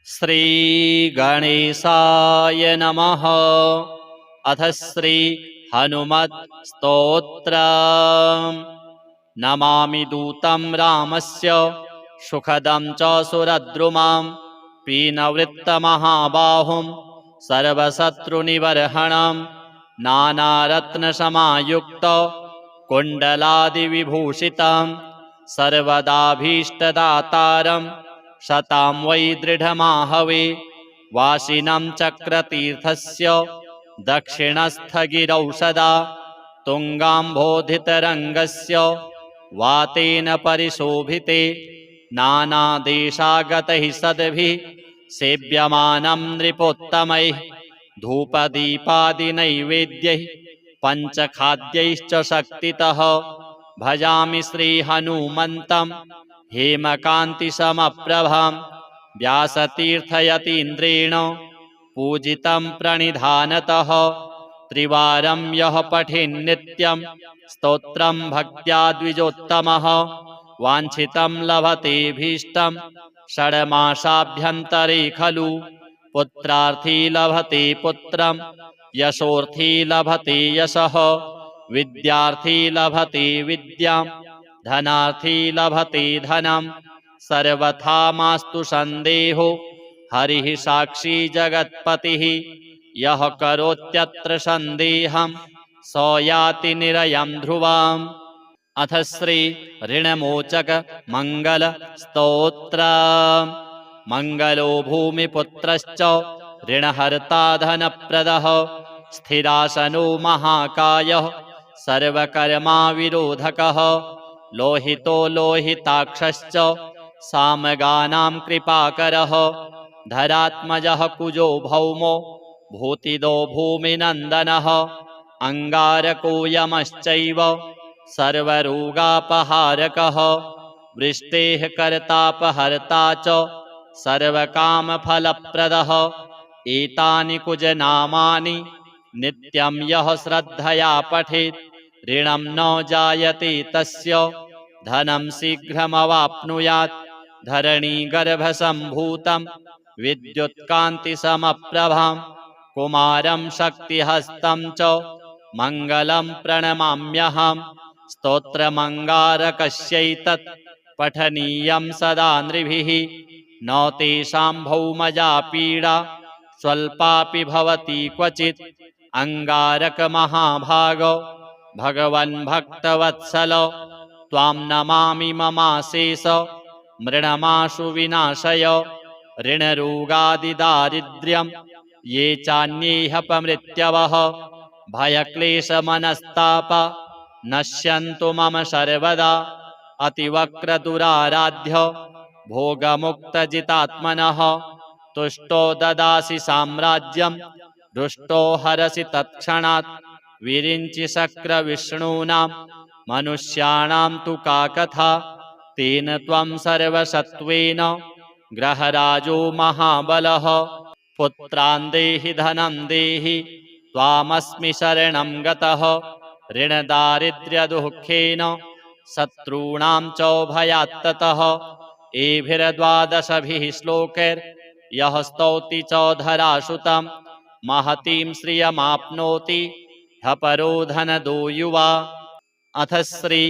श्री गणेशाय नमः। अथ श्री हनुमत् स्तोत्र। नमामि दूतं रामस्य सुखदं च सुरद्रुमां पीनवृत्तमहाबाहुं सर्वशत्रुनिबर्हणं नानारत्नसमायुक्त कुण्डलादिविभूषितं सर्वदाभीष्टदातारं शतां वै दृढमाहवे वासिनं चक्रतीर्थस्य दक्षिणस्थगिरौ सदा तुङ्गाम्भोधितरङ्गस्य वातेन परिशोभिते नानादेशागतैः सद्भिः सेव्यमानं नृपोत्तमैः धूपदीपादिनैवेद्यैः पञ्चखाद्यैश्च शक्तितः भजामि श्रीहनुमन्तं हेमकान्तिसमप्रभां व्यासतीर्थयतीन्द्रेण पूजितं प्रणिधानतः त्रिवारं यः पठेन्नित्यं स्तोत्रं भक्त्या द्विजोत्तमः वाञ्छितं लभतेऽभीष्टं षड्मासाभ्यन्तरे खलु पुत्रार्थी लभते पुत्रं यशोर्थी लभते यशः विद्यार्थी लभते विद्यां धनार्थी लभते धनं सर्वथा मास्तु सन्देहो हरिः साक्षी जगत्पतिः यः करोत्यत्र सन्देहं स याति निरयं ध्रुवम्। अथ श्री ऋणमोचक मंगल स्तोत्र। मंगलो भूमिपुत्रश्च ऋणहर्ता धनप्रदः स्थिरासनो महाकायः सर्वकर्मा विरोधकः लोहितो लोहिताक्षश्च सामगानां कृपाकरः धरात्मजः कुजो भौमो भूतिदो भूमिनन्दनः अंगारको यमश्चैव सर्वरोगापहारकः वृष्टेः कर्तापहर्ता च सर्वकामफलप्रदः एतानि कुजनामानि नित्यं यः श्रद्धया पठेत् ऋणं न जायते तस्य धनं शीघ्रमवाप्नुयात् धरणीगर्भसम्भूतं विद्युत्कान्तिसमप्रभां कुमारं शक्तिहस्तं च मङ्गलं प्रणमाम्यहम्। स्तोत्रमङ्गारकस्यैतत् पठनीयं सदा नृभिः न तेषां भौमजा पीडा स्वल्पापि भवति क्वचित् अंगारकमहाभाग भगवन् भक्तवत्सल त्वां नमामि ममाशेष मृणमाशु विनाशय ऋणरोगादिदारिद्र्यं ये चान्येऽपमृत्यवः भयक्लेशमनस्ताप नश्यन्तु मम सर्वदा अतिवक्रदुराराध्य भोगमुक्तजितात्मनः तुष्टो ददासि साम्राज्यं रुष्टो हरसि तत्क्षणात् विरिञ्चि शक्रविष्णूनां मनुष्याणां तु का कथा तेन त्वं सर्वसत्त्वेन ग्रहराजो महाबलः पुत्रान् देहि धनं देहि त्वामस्मि शरणं गतः ऋणदारिद्र्यदुःखेन शत्रूणां च भयात्ततः एभिर्द्वादशभिः श्लोकैर्यः स्तौति च धरासुतं महतीं श्रियमाप्नोति ह्यपरो धनदो युवा। अथ श्री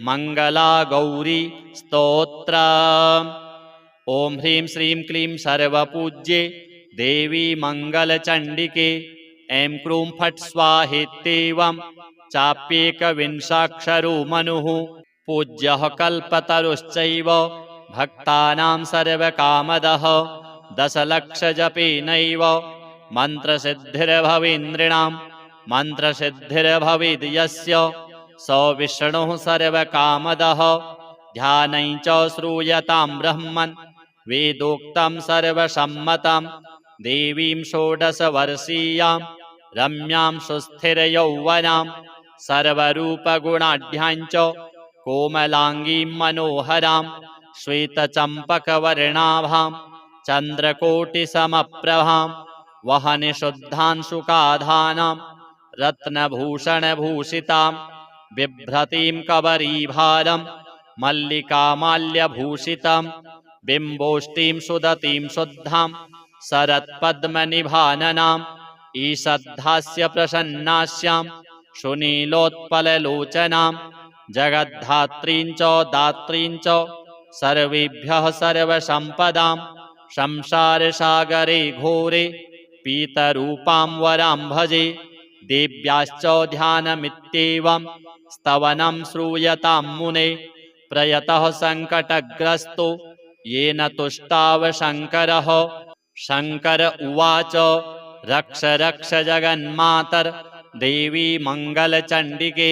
मंगला गौरी स्तोत्र। ओं ह्रीं श्रीं क्लीं सर्वपूज्ये देवी मंगलचंडिके ऐं क्रूं फट् स्वाहेत्येवं चाप्येकविंशाक्षरो मनुः पूज्यः कल्पतरुश्चैव भक्तानां सर्वकामदः दशलक्षजपेनैव मन्त्रसिद्धिर्भवेन्द्रिणां मन्त्रसिद्धिर्भवेद् यस्य स विष्णुः सर्वकामदः ध्यानै च श्रूयतां ब्रह्मन् वेदोक्तं सर्वसम्मतं देवीं षोडशवर्षीयां रम्यां सुस्थिरयौवनां सर्वरूपगुणाढ्यां च कोमलाङ्गीं मनोहरां श्वेतचम्पकवर्णाभां चन्द्रकोटिसमप्रभां वहनिशुद्धांशुकाधानां रत्नभूषणभूषितां बिभ्रतीं कबरीभारं मल्लिकामाल्यभूषितं बिम्बोष्टीं सुदतीं शुद्धां शरत्पद्मनिभाननाम् ईषद्धास्य प्रसन्नास्यां सुनीलोत्पललोचनां जगद्धात्रीं च दात्रीं च सर्वेभ्यः सर्वसम्पदां संसारसागरे घोरे पीतरूपां वरां भजे देव्याश्च ध्यानमित्येवं स्तवनं श्रूयतां मुने प्रयतः सङ्कटग्रस्तो येन तुष्टाव शङ्करः शङ्कर उवाच रक्ष रक्ष जगन्मातर्देवी मङ्गलचण्डिके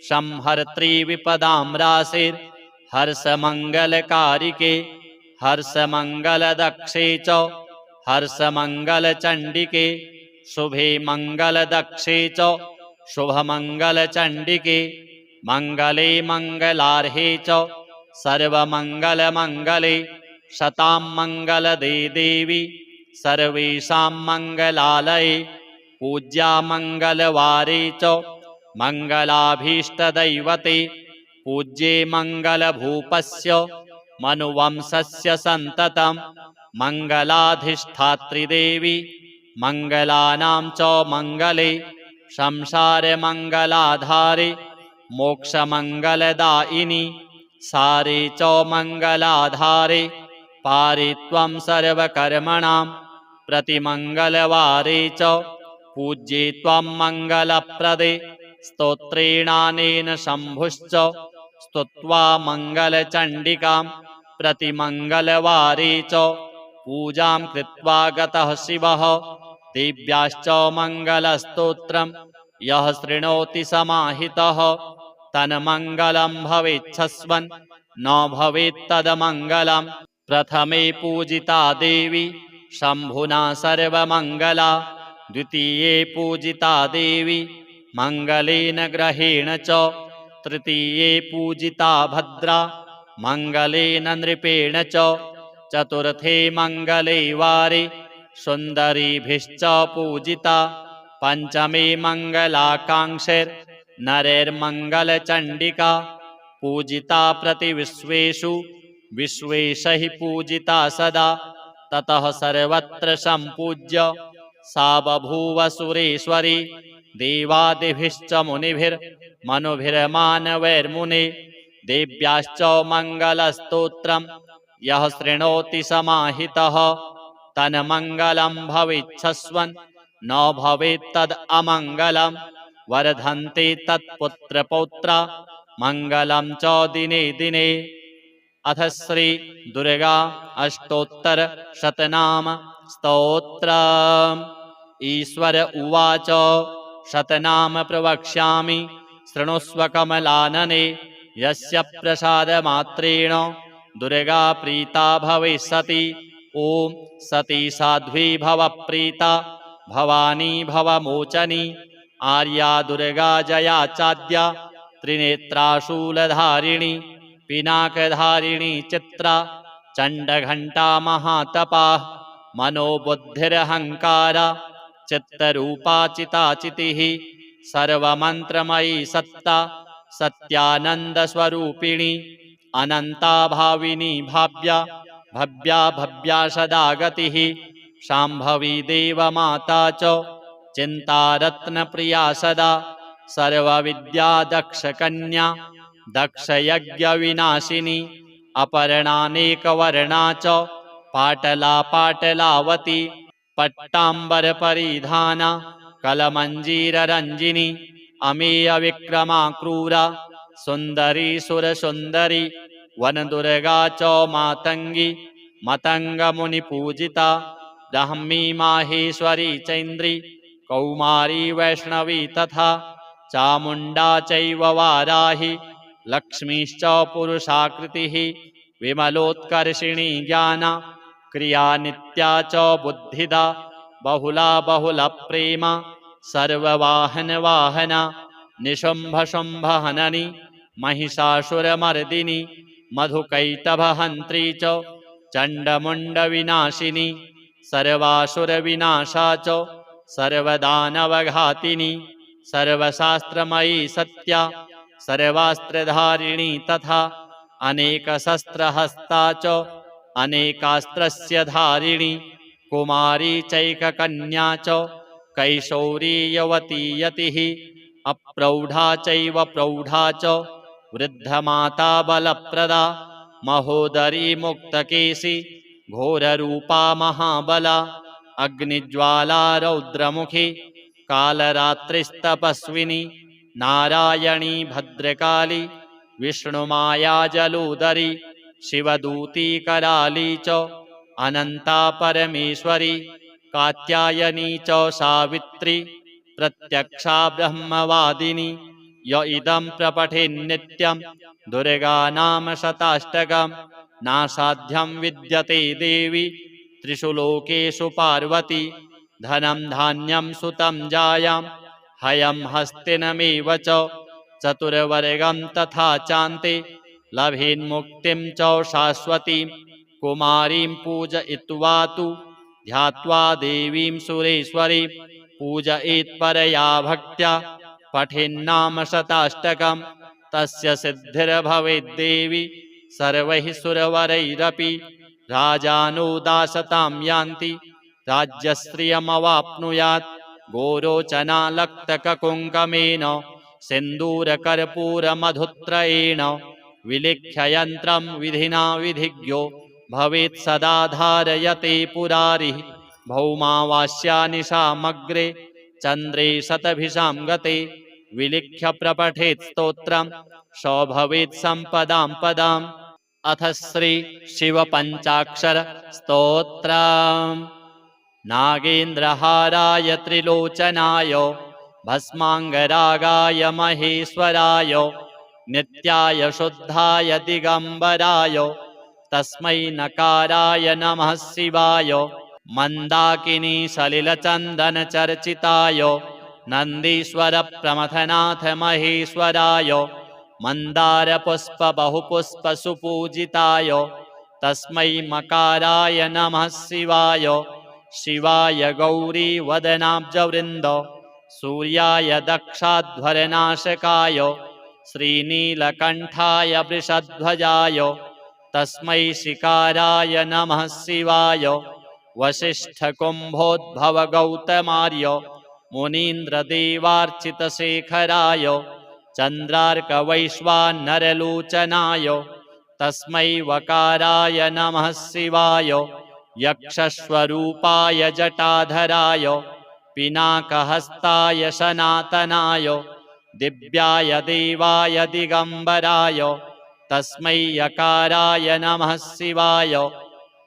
संहर्त्री विपदां राशिर्हर्षमङ्गलकारिके हर्षमङ्गलदक्षे च हर्षमङ्गलचण्डिके शुभे मङ्गलदक्षे च शुभमङ्गलचण्डिके मङ्गले मङ्गलार्हे च सर्वमङ्गलमङ्गले शतां मङ्गलदे देवी सर्वेषां मङ्गलालये पूज्या मङ्गलवारे च मङ्गलाभीष्टदैवते पूज्ये मङ्गलभूपस्य मनुवंशस्य सन्ततं मङ्गलाधिष्ठात्रिदेवी मङ्गलानां च मङ्गले संसारमङ्गलाधारे मोक्षमङ्गलदायिनि सारे च मङ्गलाधारे पारे त्वं सर्वकर्मणां प्रतिमङ्गलवारे च पूज्ये त्वं मङ्गलप्रदे स्तोत्रेणानेन शम्भुश्च स्तुत्वा मङ्गलचण्डिकां प्रतिमङ्गलवारे च पूजां कृत्वा गतः शिवः देव्याश्च मङ्गलस्तोत्रं यः शृणोति समाहितः तन्मङ्गलं भवेच्छस्वन् न भवेत्तदमङ्गलं प्रथमे पूजिता देवी शम्भुना सर्वमङ्गला द्वितीये पूजिता देवी मङ्गलेन ग्रहेण च तृतीये पूजिता भद्रा मङ्गलेन नृपेण च चतुर्थे मङ्गले वारे सुन्दरीभिश्च पूजिता पञ्चमे मङ्गलाकाङ्क्षैर्नरैर्मङ्गलचण्डिका पूजिता प्रतिविश्वेषु विश्वेशैः पूजिता सदा ततः सर्वत्र सम्पूज्य सा बभूव सुरेश्वरी देवादिभिश्च मुनिभिर्मनुभिर्मानवैर्मुने देव्याश्च मङ्गलस्तोत्रं यः शृणोति समाहितः तन्मङ्गलं भवेच्छस्वन् न भवेत्तदमङ्गलं वर्धन्ते तत्पुत्रपौत्रा मङ्गलं च दिने दिने। अथ श्री दुर्गा अष्टोत्तर शतनाम स्तोत्रम्। ईश्वर उवाच शतनाम प्रवक्ष्यामि शृणुष्व कमलानने यस्य प्रसादमात्रेण दुर्गा प्रीता भविष्यति। ॐ सती साध्वी भव प्रीता भवानी भवमोचनी आर्या दुर्गा जया चाद्या त्रिनेत्राशूलधारिणी पिनाकधारिणी चित्रा चण्डघण्टा महातपा मनोबुद्धिरहङ्कारा चित्तरूपा चिताचितिः सर्वमन्त्रमयी सत्ता सत्यानन्दस्वरूपिणी अनन्ता भाविनी भाव्या भव्या भव्या सदा गतिः शाम्भवी देवमाता च चिन्तारत्नप्रिया सदा सर्वविद्या दक्षकन्या दक्षयज्ञविनाशिनी अपर्णानेकवर्णा च पाटला पाटलावती पट्टाम्बरपरिधाना कलमञ्जीररञ्जिनी अमेयविक्रमा क्रूरा सुन्दरी सुरसुन्दरी वनदुर्गा च मातङ्गी मतङ्गमुनिपूजिता ब्राह्मी माहेश्वरी चैन्द्री कौमारी वैष्णवी तथा चामुण्डा चैव वाराही लक्ष्मीश्च पुरुषाकृतिः विमलोत्कर्षिणी ज्ञाना क्रिया नित्या च बुद्धिदा बहुला बहुलप्रेमा सर्ववाहनवाहना निशुम्भशुम्भहननी महिषासुरमर्दिनी मधुकैटभहन्त्री च चण्डमुण्डविनाशिनी सर्वासुरविनाशा च सर्वदानवघातिनी सर्वशास्त्रमयी सत्या सर्वास्त्रधारिणी तथा अनेकशस्त्रहस्ता च अनेकास्त्रस्य धारिणी कुमारी चैककन्या च कैशोरी यवती यतिः अप्रौढा चैव प्रौढा च वृद्धमाता बलप्रदा महोदरी मुक्तकेशी घोररूपा महाबला अग्निज्वाला रौद्रमुखी कालरात्रिस्तपस्विनी नारायणी भद्रकाली विष्णुमाया जलोदरी शिवदूती कराली च अनंता परमेश्वरी कात्यायनी च सावित्री प्रत्यक्षा ब्रह्मवादिनी य इदं प्रपठेन्नित्यं दुर्गा नाम शताष्टकं नासाध्यं विद्यते देवी त्रिषु लोकेषु पार्वती धनं धान्यं सुतं जायां हयं हस्तिनमेव च चतुर्वर्गं तथा चान्ते लभेन्मुक्तिं च शाश्वतीं कुमारीं पूजयित्वा तु ध्यात्वा देवीं सुरेश्वरीं पूजयेत्परया भक्त्या पठेन्नाम शताष्टकं तस्य सिद्धिर्भवेद्देवी सर्वैः सुरवरैरपि राजानो दासतां यान्ति राज्यश्रियमवाप्नुयात् गोरोचनालक्तककुङ्कमेन सिन्दूरकर्पूरमधुत्रयेण विलिख्य यन्त्रं विधिना विधिज्ञो भवेत् सदा धारयते पुरारिः भौमावास्यानिशामग्रे चन्द्रे शतभिषां गते विलिख्य प्रपठेत् स्तोत्रं स भवेत् सम्पदां पदाम्। अथ श्री शिवपञ्चाक्षर स्तोत्रम्। नागेन्द्रहाराय त्रिलोचनाय भस्माङ्गरागाय महेश्वराय नित्याय शुद्धाय दिगम्बराय तस्मै नकाराय नमः शिवाय मन्दाकिनी सलिलचन्दनचर्चिताय नन्दीश्वर प्रमथनाथ महेश्वराय मन्दारपुष्प बहुपुष्प सुपूजिताय तस्मै मकाराय नमः शिवाय शिवाय गौरी वदनाब्जवृन्द सूर्याय दक्षाध्वरनाशकाय श्रीनीलकण्ठाय वृषध्वजाय तस्मै शिकाराय नमः शिवाय वसिष्ठकुम्भोद्भवगौतमार्य मुनीन्द्रदेवार्चितशेखराय चन्द्रार्कवैश्वानरलोचनाय तस्मै वकाराय नमः शिवाय यक्षस्वरूपाय जटाधराय पिनाकहस्ताय सनातनाय दिव्याय देवाय दिगम्बराय तस्मै यकाराय नमः शिवाय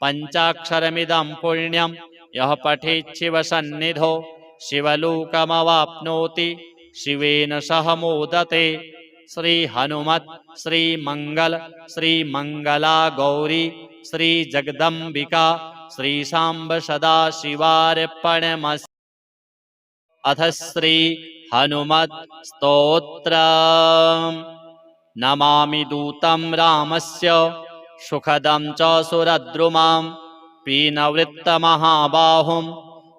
पञ्चाक्षरमिदं पुण्यं यः पठेत् शिवसन्निधौ शिवलोकमवाप्नोति शिवेन सह मोदते। श्री हनुमत् श्री मंगल श्री मंगला गौरी श्री जगदम्बिका श्री सांब सदा शिवार्पणमस्तु। अथ श्री हनुमत् स्तोत्रम्। नमामि दूतं रामस्य सुखदं च सुरद्रुमां पीनवृत्तमहाबाहुं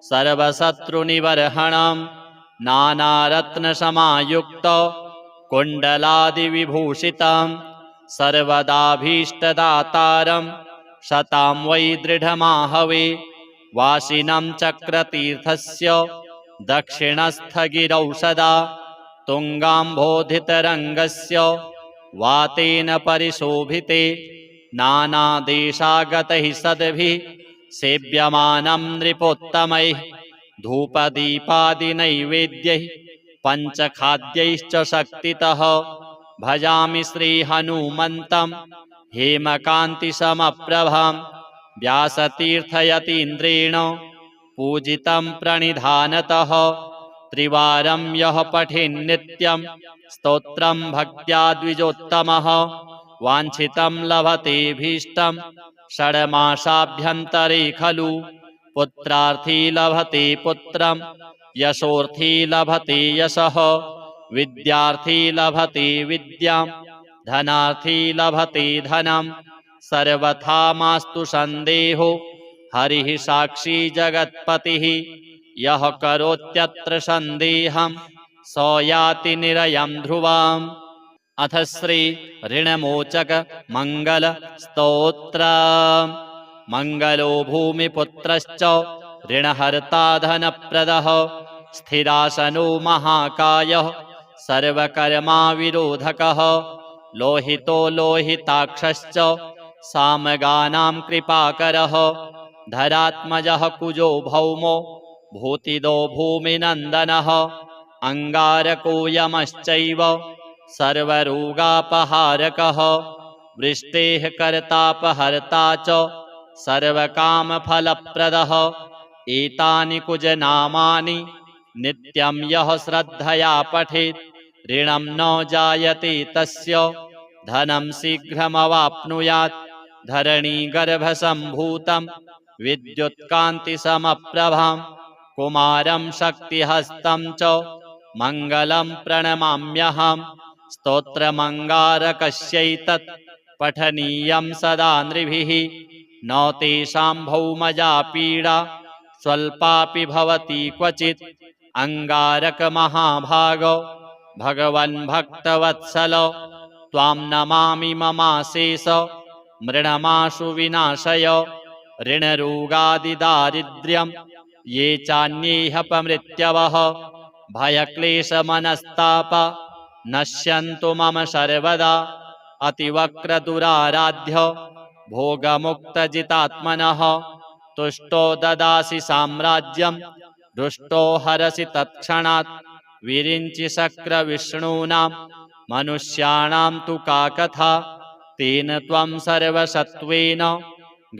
सर्वशत्रुनिबर्हणं नानारत्नसमायुक्त कुण्डलादिविभूषितं सर्वदाभीष्टदातारं शतां वै दृढमाहवे वासिनं चक्रतीर्थस्य दक्षिणस्थगिरौ सदा तुङ्गाम्भोधितरङ्गस्य वातेन परिशोभिते नानादेशागतैः सद्भिः सेव्यमानं नृपोत्तमैः धूपदीपादिनैवेद्यैः पञ्चखाद्यैश्च शक्तितः भजामि श्रीहनुमन्तं हेमकान्तिसमप्रभां व्यासतीर्थयतीन्द्रेण पूजितं प्रणिधानतः त्रिवारं यः पठेन्नित्यं स्तोत्रं भक्त्या द्विजोत्तमः वाञ्छितं लभतेऽभीष्टं षड्मासाभ्यन्तरे खलु पुत्रार्थी लभते पुत्रं यशोर्थी लभते यशः विद्यार्थी लभते विद्यां धनार्थी लभते धनं सर्वथा मास्तु सन्देहो हरिः साक्षी जगत्पतिः यः करोत्यत्र सन्देहं स याति निरयं ध्रुवम्। अथ श्री ऋणमोचक मंगल स्तोत्रम्। मङ्गलो भूमिपुत्रश्च ऋणहर्ता धनप्रदः स्थिरासनो महाकायः सर्वकर्माविरोधकः लोहितो लोहिताक्षश्च सामगानां कृपाकरः धरात्मजः कुजो भौमो भूतिदो भूमिनन्दनः अङ्गारको यमश्चैव सर्वरोगापहारकः वृष्टेः कर्तापहर्ता च सर्वकामफलप्रदः एतानि कुजनामानि नित्यं यः श्रद्धया पठेत् ऋणं न जायते तस्य धनं शीघ्रमवाप्नुयात् धरणीगर्भसम्भूतं विद्युत्कान्तिसमप्रभां कुमारं शक्तिहस्तं च मङ्गलं प्रणमाम्यहम् स्तोत्रमङ्गारकस्यैतत् पठनीयं सदा नृभिः न तेषां भौमजा पीडा स्वल्पापि भवति क्वचित् अङ्गारकमहाभाग भगवन् भक्तवत्सल त्वां नमामि ममाशेष मृणमाशु विनाशय ऋणरोगादिदारिद्र्यं ये चान्येऽपमृत्यवः भयक्लेशमनस्ताप नश्यन्तु मम सर्वदा अतिवक्रदुराराध्य भोगमुक्तजितात्मनः तुष्टो ददासि साम्राज्यं रुष्टो हरसि तत्क्षणात् विरिञ्चि शक्रविष्णूनां मनुष्याणां तु का कथा तेन त्वं सर्वसत्त्वेन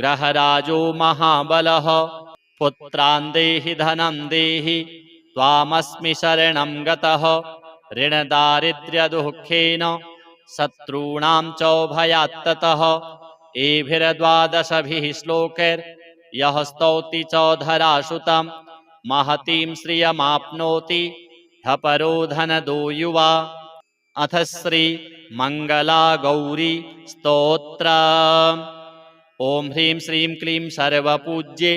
ग्रहराजो महाबलः पुत्रान् देहि धनं देहि त्वामस्मि शरणं गतः ऋणदारिद्र्यदुःखेन शत्रूणां च भयात्ततः एभिर्द्वादशभिः श्लोकैर्यः स्तौति च धरासुतं महतीं श्रियमाप्नोति ह्यपरो धनदो युवा अथ श्री मंगला गौरी स्तोत्र। ओम ह्रीं श्रीं क्लीं सर्वपूज्ये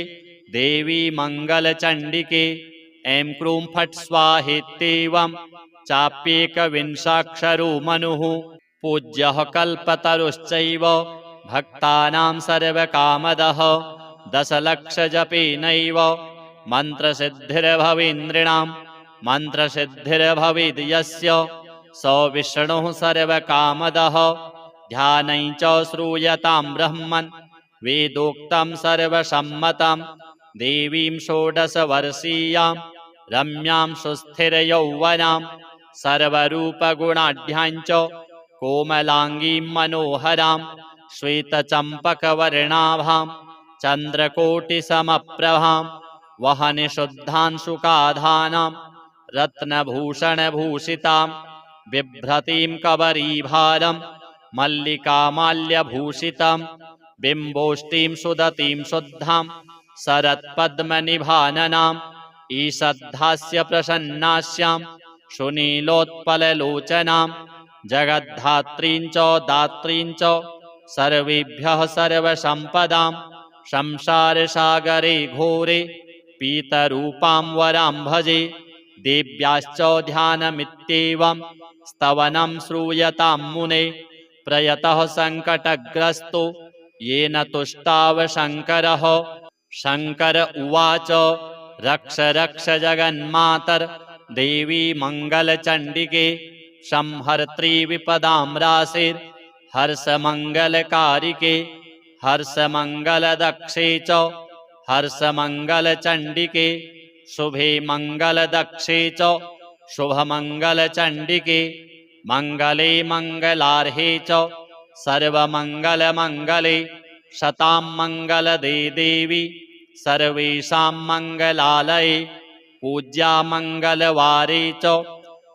देवी मंगलचंडिके ऐं क्रूं फट् स्वाहेत्येवं चाप्येकविंशाक्षरो मनुः पूज्यः कल्पतरुश्चैव भक्तानां सर्वकामदः दशलक्षजपेनैव मन्त्रसिद्धिर्भवेन्द्रिणां मन्त्रसिद्धिर्भवेद् यस्य स विष्णुः सर्वकामदः ध्यानै च श्रूयतां ब्रह्मन् वेदोक्तं सर्वसम्मतं देवीं षोडशवर्षीयां रम्यां सुस्थिरयौवनां सर्वरूपगुणाढ्यां च कोमलाङ्गीं मनोहरां श्वेतचम्पकवर्णाभां चन्द्रकोटिसमप्रभां वहनिशुद्धांशुकाधानां रत्नभूषणभूषितां बिभ्रतीं कबरीभारं मल्लिकामाल्यभूषितं बिम्बोष्टीं सुदतीं शुद्धां शरत्पद्मनिभाननां ईषद्धास्य प्रसन्नास्यां सुनीलोत्पललोचनां जगद्धात्रीं च दात्रीं च सर्वेभ्यः सर्वसम्पदां संसारसागरे घोरे पीतरूपां वरां भजे देव्याश्च ध्यानमित्येवं स्तवनं श्रूयतां मुने प्रयतः सङ्कटग्रस्तो येन तुष्टाव शङ्करः शङ्कर उवाच रक्ष रक्ष जगन्मातर्देवी मङ्गलचण्डिके संहर्त्री विपदां राशिर्हर्षमङ्गलकारिके हर्षमङ्गलदक्षे च हर्षमङ्गलचण्डिके शुभे मङ्गलदक्षे च शुभमङ्गलचण्डिके मङ्गले मङ्गलार्हे च सर्वमङ्गलमङ्गले शतां मङ्गलदे देवी सर्वेषां मङ्गलालये पूज्या मङ्गलवारे च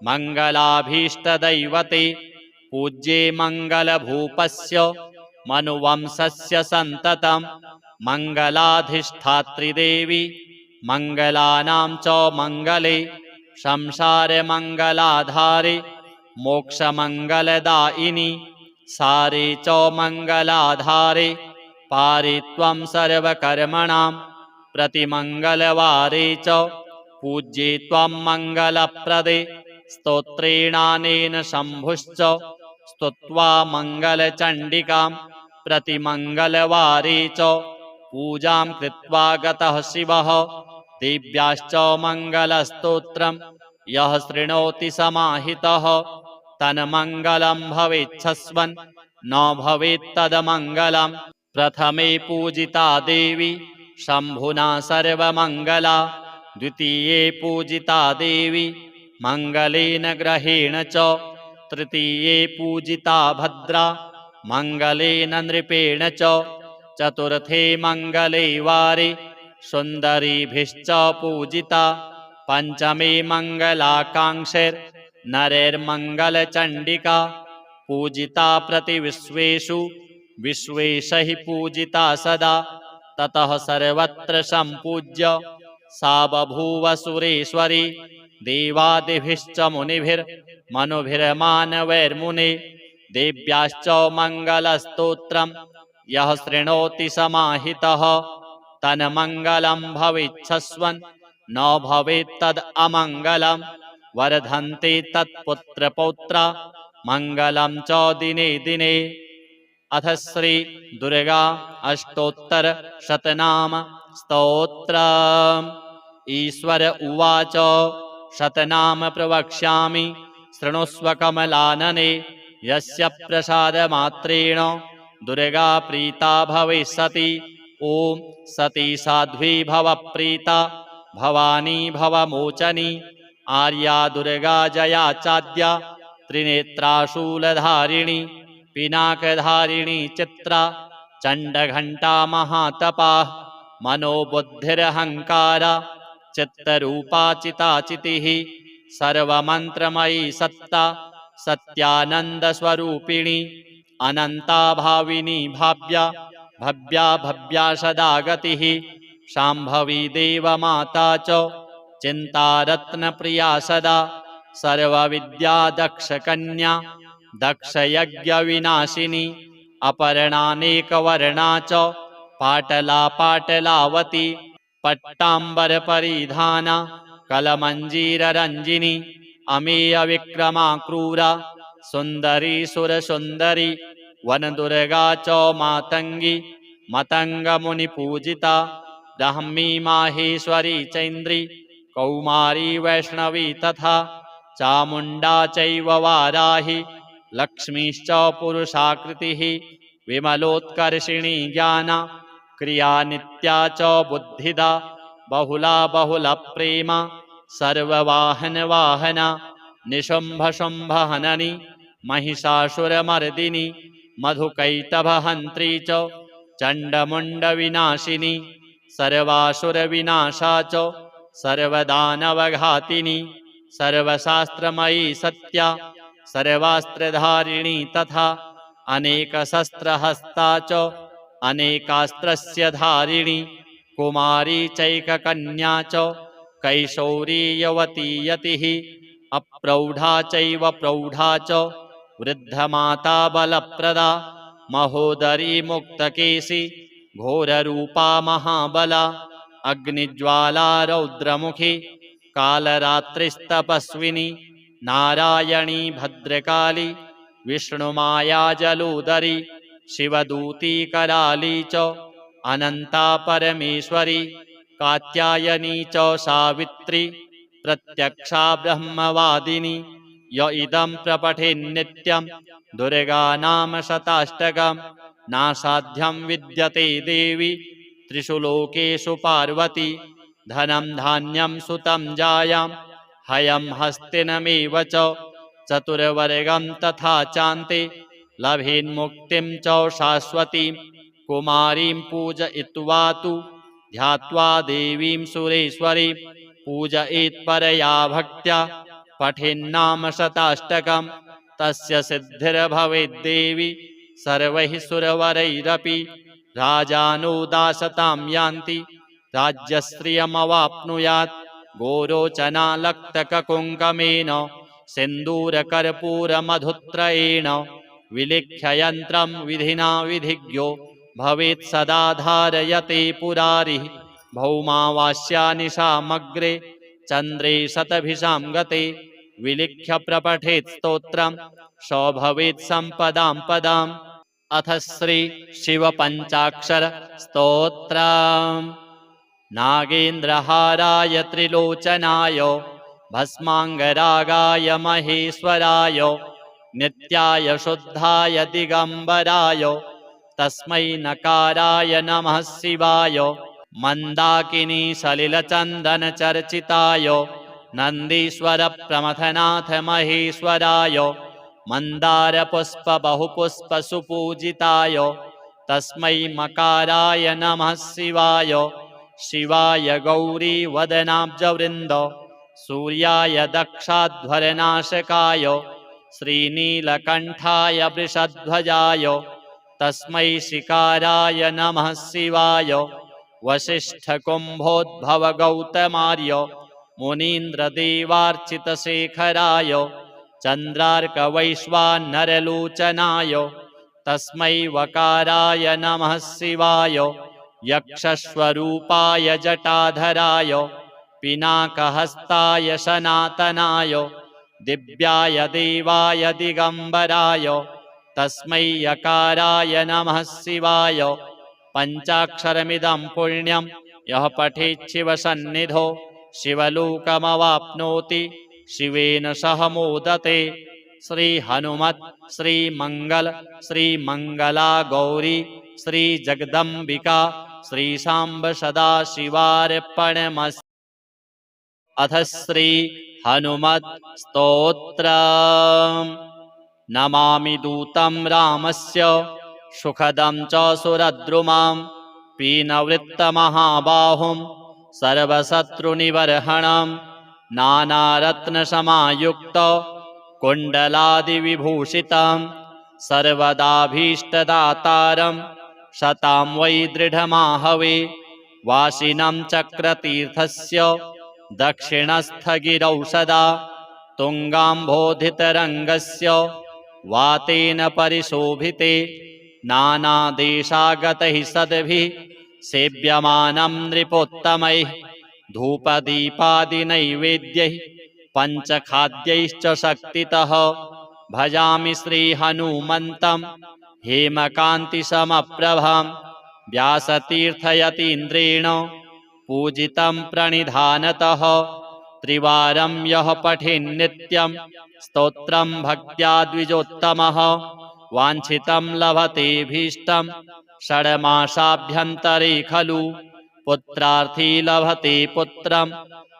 मङ्गलाभीष्टदैवते पूज्ये मङ्गलभूपस्य मनुवंशस्य सन्ततं मङ्गलाधिष्ठात्रिदेवी मङ्गलानां च मङ्गले संसारमङ्गलाधारे मोक्षमङ्गलदायिनि सारे च मङ्गलाधारे पारे त्वं सर्वकर्मणां प्रतिमङ्गलवारे च पूज्ये त्वं मङ्गलप्रदे स्तोत्रेणानेन शम्भुश्च स्तुत्वा मङ्गलचण्डिकां प्रतिमङ्गलवारे च पूजां कृत्वा गतः शिवः देव्याश्च मङ्गलस्तोत्रं यः शृणोति समाहितः तन्मङ्गलं भवेच्छस्वन् न भवेत्तदमङ्गलं। प्रथमे पूजिता देवी शम्भुना सर्वमङ्गला द्वितीये पूजिता देवी मङ्गलेन ग्रहेण च तृतीये पूजिता भद्रा मङ्गलेन नृपेण च चतुर्थे मङ्गले वारे सुन्दरीभिश्च पूजिता पञ्चमे मङ्गलाकाङ्क्षैर्नरैर्मङ्गलचण्डिका पूजिता प्रतिविश्वेषु विश्वेशैः पूजिता सदा ततः सर्वत्र सम्पूज्य सा बभूव सुरेश्वरी देवादिभिश्च मुनिभिर्मनुभिर्मानवैर्मुने देव्याश्च मङ्गलस्तोत्रं यः शृणोति समाहितः तन्मङ्गलं भवेच्छस्वन् न भवेत्तदमङ्गलं। वर्धन्ते तत्पुत्रपौत्रा मङ्गलं च दिने दिने। अथ श्री दुर्गा अष्टोत्तर शतनाम स्तोत्रम्। ईश्वर उवाच शतनाम प्रवक्ष्यामि शृणुष्व कमलानने यस्य प्रसादमात्रेण दुर्गा प्रीता भविष्यति। ॐ सती साध्वी भव प्रीता भवानी भवमोचनी आर्या दुर्गा जया चाद्या त्रिनेत्राशूलधारिणी पिनाकधारिणी चित्रा चण्डघण्टा महातपा मनोबुद्धिरहङ्कारा चित्तरूपा चिताचितिः सर्वमन्त्रमयी सत्ता सत्यानन्दस्वरूपिणी अनन्ता भाविनी भाव्या भव्या भव्या सदा गतिः शाम्भवी देवमाता च चिन्तारत्नप्रिया सदा सर्वविद्या दक्षकन्या दक्षयज्ञविनाशिनी अपर्णानेकवर्णा च पाटला पाटलावती पट्टाम्बरपरिधाना कलमञ्जीररञ्जिनी अमेयविक्रमा क्रूरा सुन्दरी सुरसुन्दरी वनदुर्गा च मातङ्गी मतङ्गमुनिपूजिता ब्राह्मी माहेश्वरी चैन्द्री कौमारी वैष्णवी तथा चामुण्डा चैव वाराही लक्ष्मीश्च पुरुषाकृतिः विमलोत्कर्षिणी ज्ञाना क्रिया नित्या च बुद्धिदा बहुला बहुलप्रेमा सर्ववाहनवाहना निशुम्भशुम्भहननी महिषासुरमर्दिनी मधुकैटभहन्त्री च चण्डमुण्डविनाशिनी सर्वासुरविनाशा च सर्वदानवघातिनी सर्वशास्त्रमयी सत्या सर्वास्त्रधारिणी तथा अनेकशस्त्रहस्ता च अनेकास्त्रस्य धारिणी कुमारी चैककन्या च कैशौरी यवती यतिः अप्रौढा चैव प्रौढा च वृद्धमाता बलप्रदा महोदरी मुक्तकेशी घोररूपा महाबला अग्निज्वाला रौद्रमुखी कालरात्रिस्तपस्विनी नारायणी भद्रकाली विष्णुमाया जलोदरी शिवदूती कराली च अनन्ता परमेश्वरी कात्यायनी च सावित्री प्रत्यक्षा ब्रह्मवादिनी य इदं प्रपठेन्नित्यं दुर्गा नाम शताष्टकं नासाध्यं विद्यते देवी त्रिषु लोकेषु पार्वती धनं धान्यं सुतं जायां हयं हस्तिनमेव च चतुर्वर्गं तथा चान्ते लभेन्मुक्तिं च शाश्वतीं कुमारीं पूजयित्वा तु ध्यात्वा देवीं सुरेश्वरीं पूजयेत्परया भक्त्या पठेन्नाम शताष्टकं तस्य सिद्धिर्भवेद्देवी सर्वैः सुरवरैरपि राजानो दासतां यान्ति राज्यश्रियमवाप्नुयात् गोरोचनालक्तककुङ्कमेन सिन्दूरकर्पूरमधुत्रयेण विलिख्य यन्त्रं विधिना विधिज्ञो भवेत् सदा धारयते पुरारिः भौमावास्यानिशामग्रे चन्द्रे शतभिषां गते विलिख्य प्रपठेत् स्तोत्रं स भवेत् सम्पदां पदाम्। अथ श्री शिव पंचाक्षर स्तोत्रम्। नागेन्द्रहाराय त्रिलोचनाय भस्मांगरागाय महेश्वराय नित्याय शुद्धाय दिगंबराय तस्मै नकाराय नमः शिवाय। मंदाकिनी सलिलचंदन चर्चिताय नंदीश्वर प्रमथनाथ महेश्वराय मंदार पुष्प बहुपुष्प सुपूजिताय तस्मै मकाराय नमः शिवाय। शिवाय गौरी वदनाब्जवृंद सूर्याय दक्षाध्वरनाशकाय श्रीनीलकंठाय वृषध्वजाय तस्मै शिकाराय नमः शिवाय। वसिष्ठकुम्भोद्भव गौतमार्य मुनीन्द्रदेवार्चितशेखराय चन्द्रार्कवैश्वानरलोचनाय तस्मै वकाराय नमः शिवाय। यक्षस्वरूपाय जटाधराय पिनाकहस्ताय सनातनाय दिव्याय देवाय दिगंबराय तस्मै यकाराय नमः शिवाय। पंचाक्षरमिदं पुण्यं यः पठेत् शिवसन्निधौ शिवलोकमवाप्नोति शिवेन सह मोदते। श्री हनुमत श्री मंगल श्री मंगला गौरी श्री जगदम्बिका श्री सांब सदा शिवार्पणमस्तु। अथ श्री हनुमत स्तोत्रम्। नमामि दूतं रामस्य सुखदं च सुरद्रुमां पीनवृत्तमहाबाहुं सर्वशत्रुनिबर्हणं नानारत्नसमायुक्त कुण्डलादिविभूषितं सर्वदाभीष्टदातारं शतां वै दृढमाहवे। वासिनं चक्रतीर्थस्य दक्षिणस्थगिरौ सदा तुङ्गाम्भोधितरङ्गस्य वातेन परिशोभिते नानादेशागतैः सद्भिः सेव्यमानं नृपोत्तमैः धूपदीपादिनैवेद्यैः पञ्चखाद्यैश्च शक्तितः। भजामि श्रीहनुमन्तं हेमकान्तिसमप्रभां व्यासतीर्थयतीन्द्रेण पूजितं प्रणिधानतः। त्रिवारं यः पठेन्नित्यं स्तोत्रं भक्त्या द्विजोत्तमः वाञ्छितं लभतेऽभीष्टं षड्मासाभ्यन्तरे खलु। पुत्रार्थी लभते पुत्रं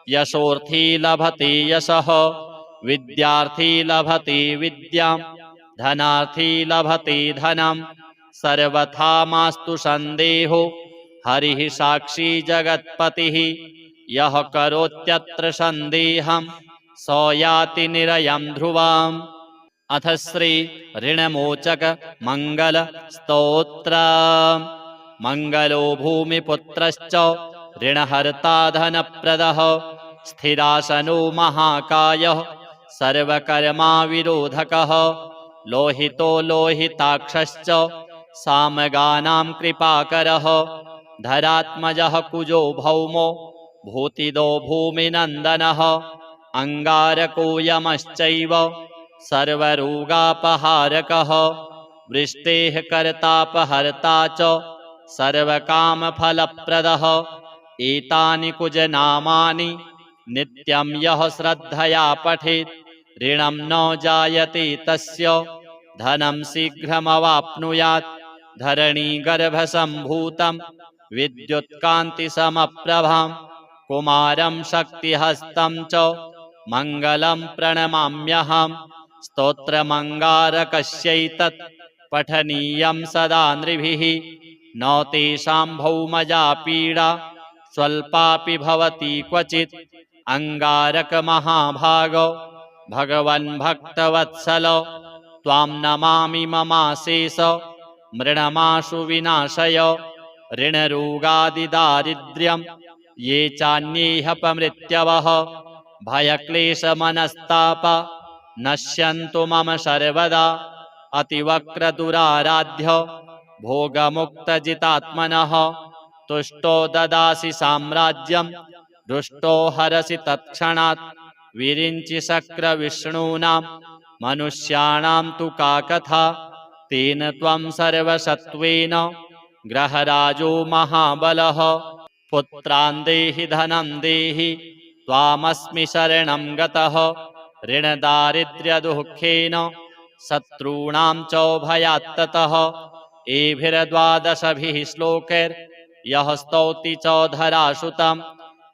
यशोर्थी लभते यशः विद्यार्थी लभते विद्यां धनार्थी लभते धनं। सर्वथा मास्तु सन्देहो हरिः साक्षी जगत्पतिः यः करोत्यत्र सन्देहं स याति निरयं ध्रुवम्। अथ श्री ऋणमोचक मंगल स्तोत्रम्। मंगलो भूमिपुत्रश्च ऋणहर्ता धनप्रदः स्थिरासनो महाकायः सर्वकर्मा विरोधकः लोहितो लोहिताक्षश्च सामगानां कृपाकरः धरात्मजः कुजो भौमो भूतिदो भूमिनन्दनः अंगारको यमश्चैव सर्वरोगापहारकः वृष्टेः कर्तापहर्ता च सर्वकामफलप्रदः। एतानि कुजनामानि नित्यं यः श्रद्धया पठेत् ऋणं न जायते तस्य धनं शीघ्रमवाप्नुयात्। धरणीगर्भसम्भूतं विद्युत्कान्तिसमप्रभां कुमारं शक्तिहस्तं च मङ्गलं प्रणमाम्यहम्। स्तोत्रमङ्गारकस्यैतत् पठनीयं सदा नृभिः न तेषां भौमजा पीडा स्वल्पापि भवति क्वचित्। अंगारकमहाभाग भगवन् भक्तवत्सल त्वां नमामि ममाशेष मृणमाशु विनाशय। ऋणरोगादिदारिद्र्यं ये चान्येऽपमृत्यवः भयक्लेशमनस्ताप नश्यन्तु मम सर्वदा। अतिवक्रदुराराध्य भोगमुक्तजितात्मनः तुष्टो ददासि साम्राज्यं रुष्टो हरसि तत्क्षणात्। विरिञ्चि शक्रविष्णूनां मनुष्याणां तु का कथा तेन त्वं सर्वसत्त्वेन ग्रहराजो महाबलः पुत्रान् देहि धनं देहि त्वामस्मि शरणं गतः ऋणदारिद्र्यदुःखेन शत्रूणां च भयात्ततः एभिर्द्वादशभिः श्लोकैर्यः स्तौति च धरासुतं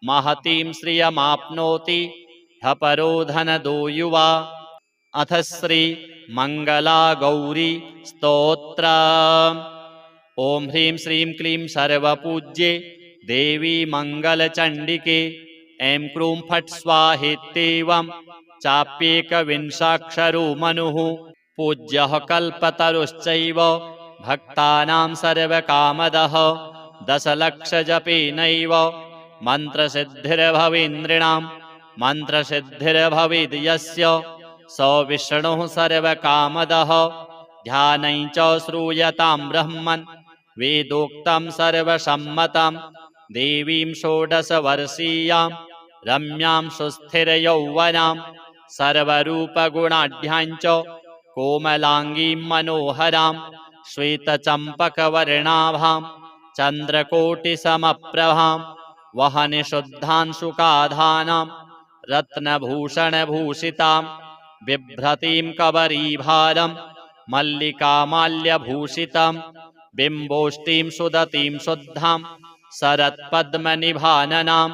महतीं श्रियमाप्नोति ह्यपरो धनदो युवा। अथ श्री मंगला गौरी स्तोत्र। ओम ह्रीं श्रीं क्लीं सर्वपूज्ये देवी मंगलचंडिके ऐं क्रूं फट् स्वाहेत्येवं चाप्येकविंशाक्षरो मनुः पूज्यः कल्पतरुश्चैव भक्तानां सर्वकामदः दशलक्षजपेनैव मन्त्रसिद्धिर्भवेन्द्रिणां मन्त्रसिद्धिर्भवेद् यस्य स विष्णुः सर्वकामदः ध्यानं च श्रूयतां ब्रह्मन् वेदोक्तं सर्वसम्मतं देवीं षोडशवर्षीयां रम्यां सुस्थिरयौवनां सर्वरूपगुणाढ्यां च कोमलाङ्गीं मनोहरां श्वेतचम्पकवर्णाभां चन्द्रकोटिसमप्रभां वहनिशुद्धांशुकाधानां रत्नभूषणभूषितां बिभ्रतीं कबरीभारं मल्लिकामाल्यभूषितं बिम्बोष्टीं सुदतीं शुद्धां शरत्पद्मनिभाननां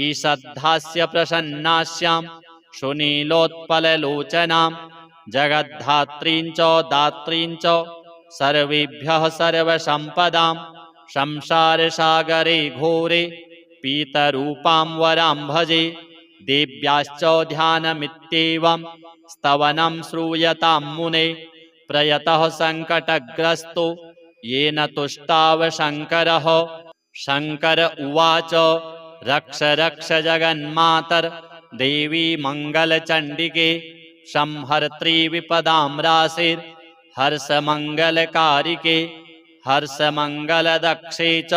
ईषद्धास्य प्रसन्नास्यां सुनीलोत्पललोचनां जगद्धात्रीं च दात्रीं च सर्वेभ्यः सर्वसम्पदां संसारसागरे घोरे पीतरूपां वरां भजे देव्याश्च ध्यानमित्येवं स्तवनं श्रूयतां मुने प्रयतः सङ्कटग्रस्तो येन तुष्टाव शङ्करः। शङ्कर उवाच रक्ष रक्ष जगन्मातर्देवी मङ्गलचण्डिके संहर्त्री विपदां राशिर्हर्षमङ्गलकारिके हर्षमङ्गलदक्षे च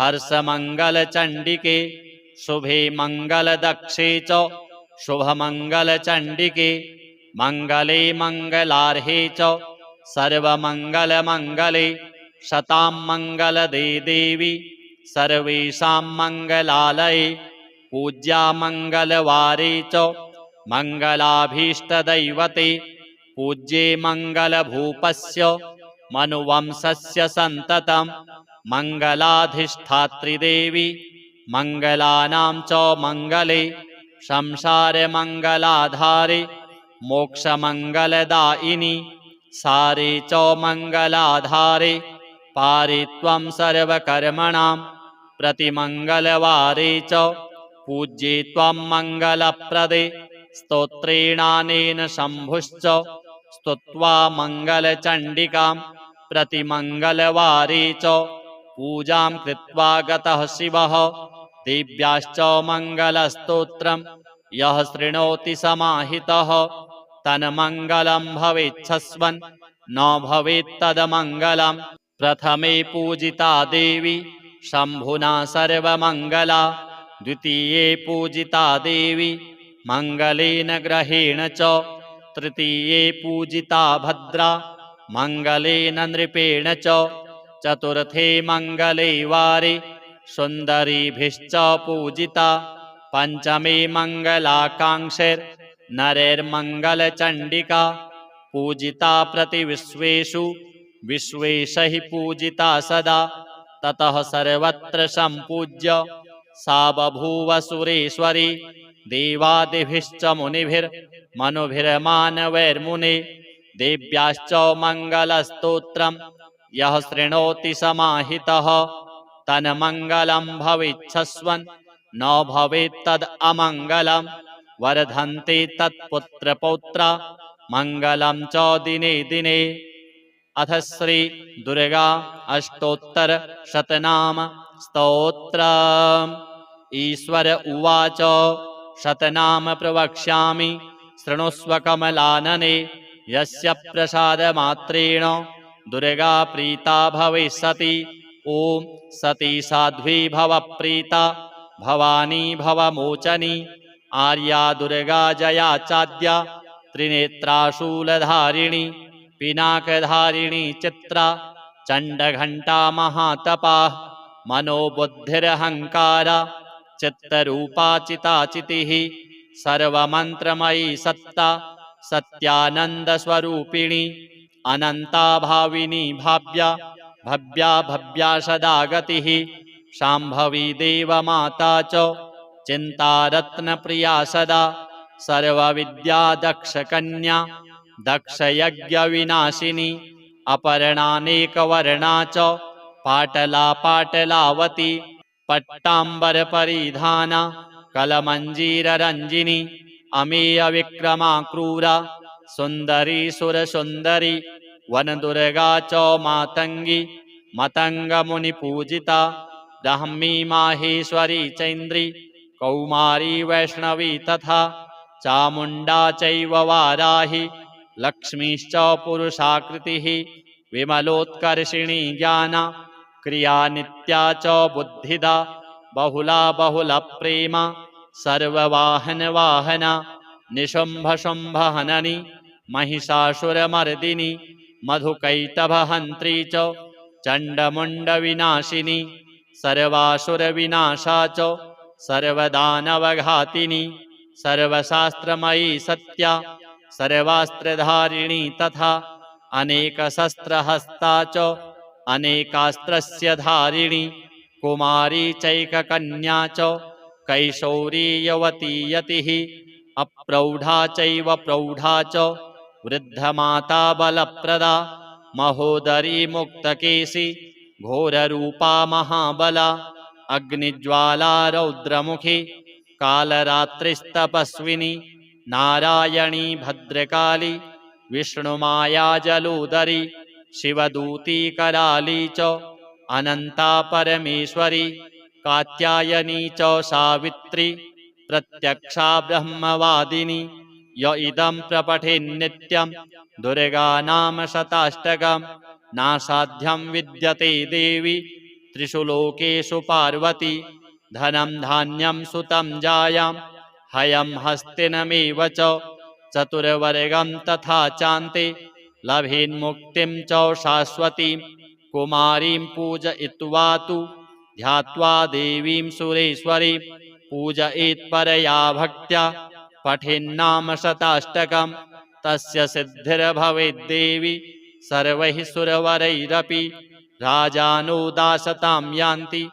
हर्षमङ्गलचण्डिके शुभे मङ्गलदक्षे च शुभमङ्गलचण्डिके मङ्गले मङ्गलार्हे च सर्वमङ्गलमङ्गले शतां मङ्गलदे देवी सर्वेषां मङ्गलालये पूज्या मङ्गलवारे च मङ्गलाभीष्टदैवते पूज्ये मङ्गलभूपस्य मनुवंशस्य सन्ततं मङ्गलाधिष्ठात्रिदेवी मङ्गलानां च मङ्गले संसारमङ्गलाधारे मोक्षमङ्गलदायिनि सारे च मङ्गलाधारे पारे त्वं सर्वकर्मणां प्रतिमङ्गलवारे च पूज्ये त्वं मङ्गलप्रदे स्तोत्रेणानेन शम्भुश्च स्तुत्वा मङ्गलचण्डिकां प्रतिमङ्गलवारे च पूजां कृत्वा गतः शिवः देव्याश्च मङ्गलस्तोत्रं यः शृणोति समाहितः तन्मङ्गलं भवेच्छस्वन् न भवेत्तदमङ्गलं। प्रथमे पूजिता देवी शम्भुना सर्वमङ्गला द्वितीये पूजिता देवी मङ्गलेन ग्रहेण च तृतीये पूजिता भद्रा मङ्गलेन नृपेण च चतुर्थे मङ्गले वारे सुन्दरीभिश्च पूजिता पञ्चमे मङ्गलाकाङ्क्षैर्नरैर्मङ्गलचण्डिका पूजिता प्रतिविश्वेषु विश्वेशैः पूजिता सदा ततः सर्वत्र सम्पूज्य सा बभूव सुरेश्वरी देवादिभिश्च मुनिभिर्मनुभिर्मानवैर्मुने देव्याश्च मङ्गलस्तोत्रं यः शृणोति समाहितः तन्मङ्गलं भवेच्छस्वन् न भवेत्तद् अमङ्गलं। वर्धन्ते तत्पुत्रपौत्रा मङ्गलं च दिने दिने। अथ श्री दुर्गा अष्टोत्तर शतनाम स्तोत्र। ईश्वर उवाच शतनाम प्रवक्ष्यामि शृणुष्व कमलानने यस्य प्रसादमात्रेण दुर्गा प्रीता भविष्यति। ॐ सती साध्वी भव प्रीता भवानी भवमोचनी आर्या दुर्गा जया चाद्या त्रिनेत्रा शूलधारिणी पिनाकधारिणी चित्रा चण्डघण्टा महातपाः मनोबुद्धिरहङ्कार चित्तरूपा चिताचितिः सर्वमन्त्रमयी सत्ता सत्यानन्दस्वरूपिणी अनन्ता भाविनी भाव्या भव्या भव्या सदा गतिः शाम्भवी देवमाता च चिन्तारत्नप्रिया सदा सर्वविद्या दक्षकन्या दक्षयज्ञविनाशिनी अपर्णानेकवर्णा च पाटला पाटलावती पट्टाम्बरपरिधाना कलमञ्जीररञ्जिनी अमेयविक्रमा क्रूरा सुन्दरी सुरसुन्दरी वनदुर्गा च मातङ्गी मतङ्गमुनिपूजिता ब्राह्मी माहेश्वरी चैन्द्री कौमारी वैष्णवी तथा चामुण्डा चैव वाराही लक्ष्मीश्च पुरुषाकृतिः विमलोत्कर्षिणी ज्ञाना क्रिया नित्या च बुद्धिदा बहुला बहुलप्रेमा सर्ववाहनवाहना निशुम्भशुम्भहननी महिषासुरमर्दिनी मधुकैटभहन्त्री च चण्डमुण्डविनाशिनी सर्वासुरविनाशा च सर्वदानवघातिनी सर्वशास्त्रमयी सत्या सर्वास्त्रधारिणी तथा अनेकशस्त्रहस्ता च अनेकास्त्रस्य धारिणी कुमारी चैककन्या च कैशोरी यवती यतिः अप्रौढा चैव प्रौढा च वृद्धमाता बलप्रदा महोदरी मुक्तकेशी घोररूपा महाबला अग्निज्वाला रौद्रमुखी कालरात्रिस्तपस्विनी नारायणी भद्रकाली विष्णुमाया जलोदरी शिवदूती कराली च अनन्ता परमेश्वरी कात्यायनी च सावित्री प्रत्यक्षा ब्रह्मवादिनी य इदं प्रपठेन्नित्यं दुर्गा नाम शताष्टकं नासाध्यं विद्यते देवी त्रिषु लोकेषु पार्वती धनं धान्यं सुतं जायां हयं हस्तिनमेव च चतुर्वर्गं तथा चान्ते लभेन्मुक्तिं च शाश्वतीं कुमारीं पूजयित्वा तु ध्यात्वा देवीं सुरेश्वरीं पूजयेत् परया भक्त्या पठेन्नाम शताष्टकं तस्य सिद्धिर्भवेद्देवी सर्वैः सुरवरैरपि राजानो दासतां यान्ति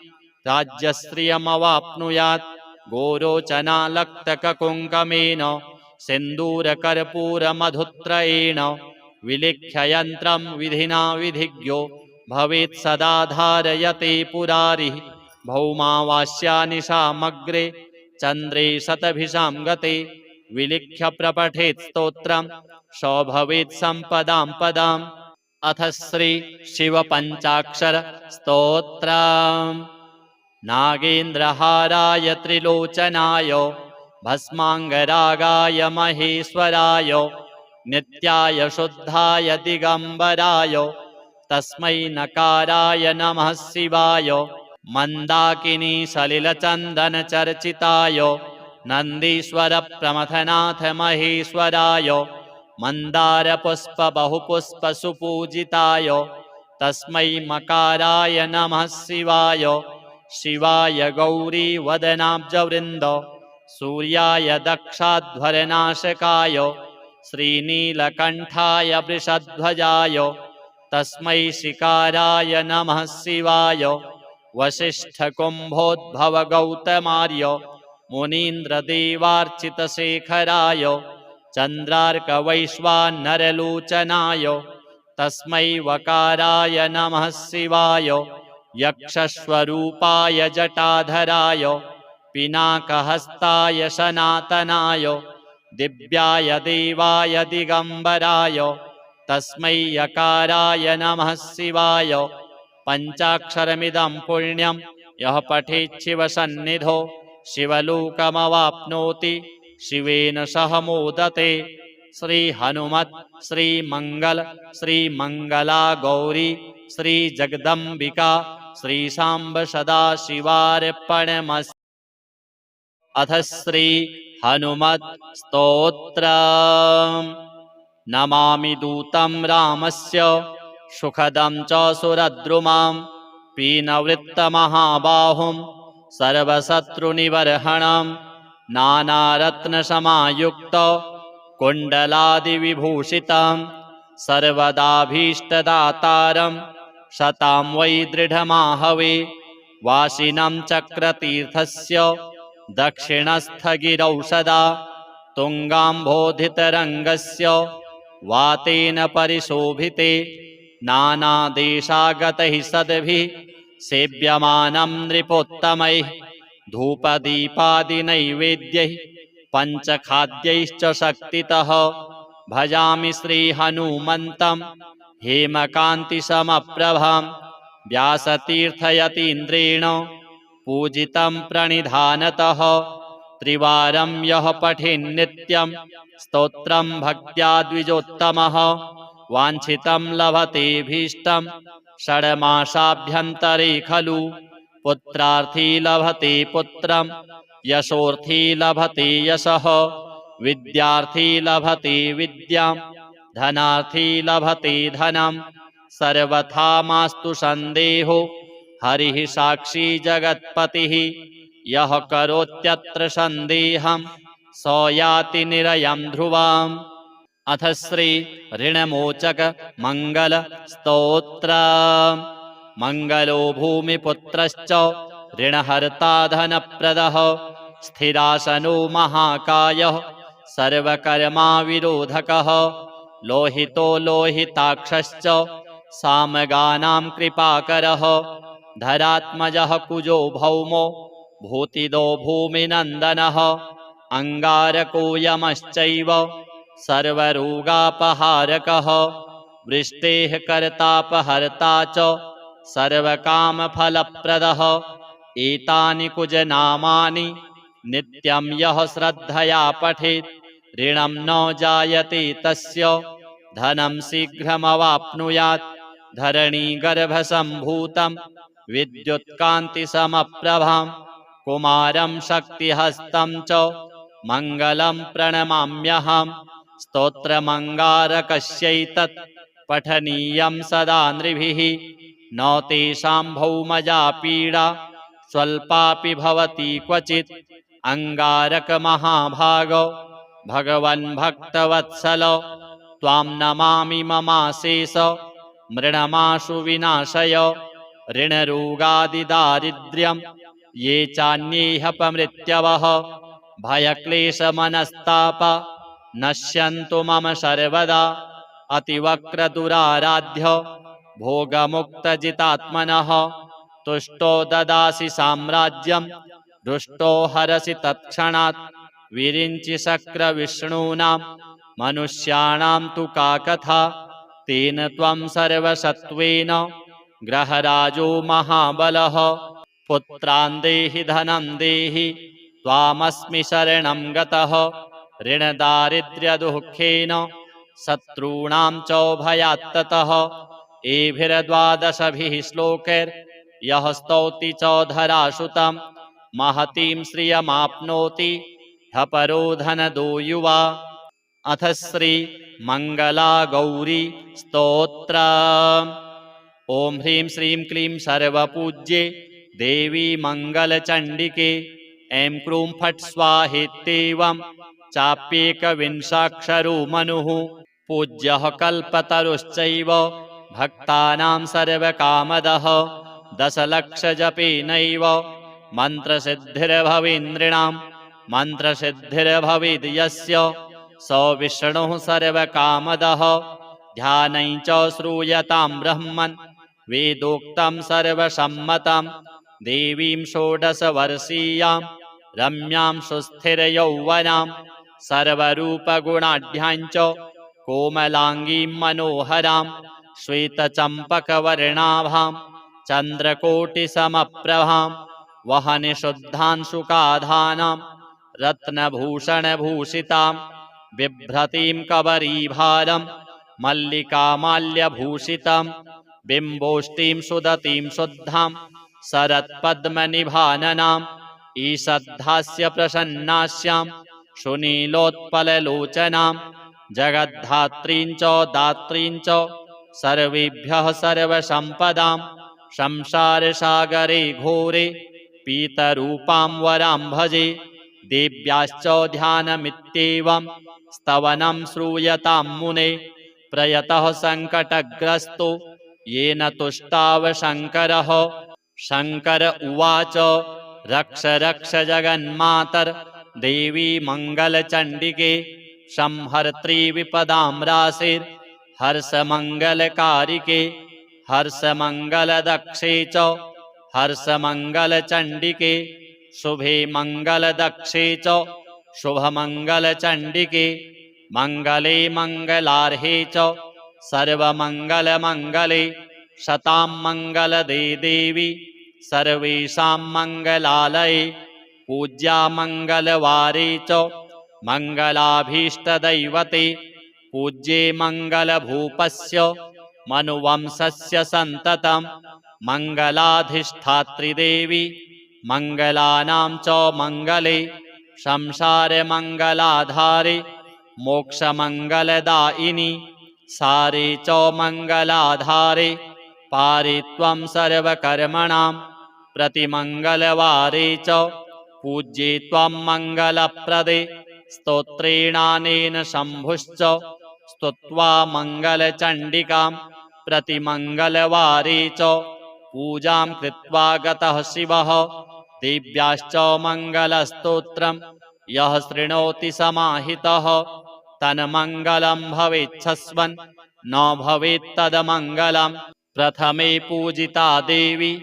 राज्यश्रियमवाप्नुयात् गोरोचनालक्तककुङ्कमेन सिन्दूरकर्पूरमधुत्रयेण विलिख्य यन्त्रं विधिना विधिज्ञो भवेत् सदा धारयते पुरारिः भौमावास्यानिशामग्रे चन्द्रे शतभिषां गते विलिख्य प्रपठेत् स्तोत्रं स भवेत् सम्पदां पदाम्। अथ श्री शिवपञ्चाक्षर स्तोत्रम्। नागेन्द्रहाराय त्रिलोचनाय भस्माङ्गरागाय महेश्वराय नित्याय शुद्धाय दिगम्बराय तस्मै नकाराय नमः शिवाय मन्दाकिनी सलिलचन्दनचर्चिताय नन्दीश्वरप्रमथनाथ महेश्वराय मन्दारपुष्पबहुपुष्पसुपूजिताय तस्मै मकाराय नमः शिवाय शिवाय गौरीवदनाब्जवृन्द सूर्याय दक्षाध्वरनाशकाय श्रीनीलकण्ठाय वृषध्वजाय तस्मै शिकाराय नमः शिवाय वसिष्ठकुम्भोद्भवगौतमार्य मुनीन्द्रदेवार्चितशेखराय चन्द्रार्कवैश्वानरलोचनाय तस्मै वकाराय नमः शिवाय यक्षस्वरूपाय जटाधराय पिनाकहस्ताय सनातनाय दिव्याय देवाय दिगम्बराय तस्मै यकाराय नमः शिवाय पञ्चाक्षरमिदं पुण्यं यः पठेत् शिवसन्निधौ शिवलोकमवाप्नोति शिवेन सह मोदते। श्री हनुमत् श्री मंगल श्री मंगला गौरी श्री जगदम्बिका श्री सांब सदा शिवार्पणमस्तु। अथ श्री हनुमत् स्तोत्रम्। नमामि दूतं रामस्य सुखदं च सुरद्रुमां पीनवृत्तमहाबाहुं सर्वशत्रुनिबर्हणं नानारत्नसमायुक्त कुण्डलादिविभूषितं सर्वदाभीष्टदातारं शतां वै दृढमाहवे वासिनं चक्रतीर्थस्य दक्षिणस्थगिरौ सदा तुङ्गाम्भोधितरङ्गस्य वातेन परिशोभिते नानादेशागतैः सद्भिः सेव्यमानं नृपोत्तमैः धूपदीपादिनैवेद्यैः पञ्चखाद्यैश्च शक्तितः भजामि श्रीहनुमन्तं हेमकान्तिसमप्रभां व्यासतीर्थयतीन्द्रेण पूजितं प्रणिधानतः त्रिवारं यः पठेन्नित्यं स्तोत्रं भक्त्या द्विजोत्तमः वाञ्छितं लभतेऽभीष्टं षड्मासाभ्यन्तरे खलु पुत्रार्थी लभते पुत्रं यशोर्थी लभते यशः विद्यार्थी लभते विद्यां धनार्थी लभते धनं सर्वथा मास्तु सन्देहो हरिः साक्षी जगत्पतिः यः करोत्यत्र सन्देहं स याति निरयं ध्रुवाम्। अथ श्री ऋणमोचक मंगल स्तोत्र। मंगलो भूमिपुत्रश्च ऋणहर्ता धनप्रदः स्थिरासनो महाकायः सर्वकर्मा विरोधकः लोहितो लोहिताक्षश्च सामगानां कृपाकरः धरात्मजः कुजो भौमो भूतिदो भूमिनन्दनः अंगारको यमश्चैव सर्वरोगापहारकः वृष्टेः कर्तापहर्ता च सर्वकामफलप्रदः एतानि कुजनामानि नित्यं यः श्रद्धया पठेत् ऋणं न जायते तस्य धनं शीघ्रमवाप्नुयात् धरणीगर्भसम्भूतं विद्युत्कान्तिसमप्रभां कुमारं शक्तिहस्तं च मङ्गलं प्रणमाम्यहं स्तोत्रमङ्गारकस्यैतत् पठनीयं सदा नृभिः न तेषां भौमजा पीडा स्वल्पापि भवति क्वचित् अंगारकमहाभाग भगवन् भक्तवत्सल त्वां नमामि ममाशेष मृणमाशु विनाशय ऋणरोगादिदारिद्र्यं ये चान्येऽपमृत्यवः भयक्लेशमनस्ताप नश्यन्तु मम सर्वदा अतिवक्रदुराराध्य भोगमुक्तजितात्मनः तुष्टो ददासि साम्राज्यं रुष्टो हरसि तत्क्षणात् विरिञ्चि शक्रविष्णूनां मनुष्याणां तु का कथा तेन त्वं सर्वसत्त्वेन ग्रहराजो महाबलः पुत्रान् देहि धनं देहि त्वामस्मि शरणं गतः ऋणदारिद्र्यदुःखेन शत्रूणां च भयात्ततः एभिर्द्वादशभिः श्लोकैर्यः स्तौति च धरासुतं महतीं श्रियमाप्नोति ह्यपरो धनदो युवा। अथ श्री मंगला गौरी स्तोत्र। ओम ह्रीं श्रीं क्लीं सर्वपूज्ये देवी मंगलचंडिके ऐं क्रूं फट् स्वाहेत्येवं चाप्येकविंशाक्षरो मनुः पूज्यः कल्पतरुश्चैव भक्तानां सर्वकामदः दशलक्षजपेनैव मन्त्रसिद्धिर्भवेन्द्रिणां मन्त्रसिद्धिर्भवेद् यस्य स विष्णुः सर्वकामदः ध्यानं च श्रूयतां ब्रह्मन् वेदोक्तं सर्वसम्मतं देवीं षोडशवर्षीयां रम्यां सुस्थिरयौवनां सर्वरूपगुणाढ्यां च कोमलाङ्गीं मनोहरां श्वेतचम्पकवर्णाभां चन्द्रकोटिसमप्रभां वहनिशुद्धांशुकाधानां रत्नभूषणभूषितां बिभ्रतीं कबरीभारं मल्लिकामाल्यभूषितं बिम्बोष्टीं सुदतीं शुद्धां शरत्पद्मनिभाननां ईषद्धास्य प्रसन्नास्यां सुनीलोत्पललोचनां जगद्धात्रीं च दात्रीं च सर्वेभ्यः सर्वसम्पदां संसारसागरे घोरे पीतरूपां वरां भजे। देव्याश्च ध्यानमित्येवं स्तवनं श्रूयतां मुने प्रयतः सङ्कटग्रस्तो येन तुष्टाव शङ्करः। शङ्कर उवाच रक्ष रक्ष जगन्मातर्देवी मङ्गलचण्डिके संहर्त्री विपदां राशिर्हर्षमङ्गलकारिके हर्षमङ्गलदक्षे च हर्षमङ्गलचण्डिके शुभे मङ्गलदक्षे च शुभमङ्गलचण्डिके मङ्गले मङ्गलार्हे च सर्वमङ्गलमङ्गले शतां मङ्गलदे देवी सर्वेषां मङ्गलालये पूज्या मङ्गलवारे च मङ्गलाभीष्टदैवते पूज्ये मङ्गलभूपस्य मनुवंशस्य सन्ततं मङ्गलाधिष्ठात्रिदेवी मङ्गलानां च मङ्गले संसारमङ्गलाधारे मोक्षमङ्गलदायिनि सारे च मङ्गलाधारे पारे त्वं सर्वकर्मणां प्रतिमङ्गलवारे च पूज्ये त्वं मङ्गलप्रदे स्तोत्रेणानेन शम्भुश्च स्तुत्वा मङ्गलचण्डिकां प्रतिमङ्गलवारे च पूजां कृत्वा गतः शिवः। देव्याश्च मङ्गलस्तोत्रं यः शृणोति समाहितः तन्मङ्गलं भवेच्छस्वन् न भवेत्तदमङ्गलं। प्रथमे पूजिता देवी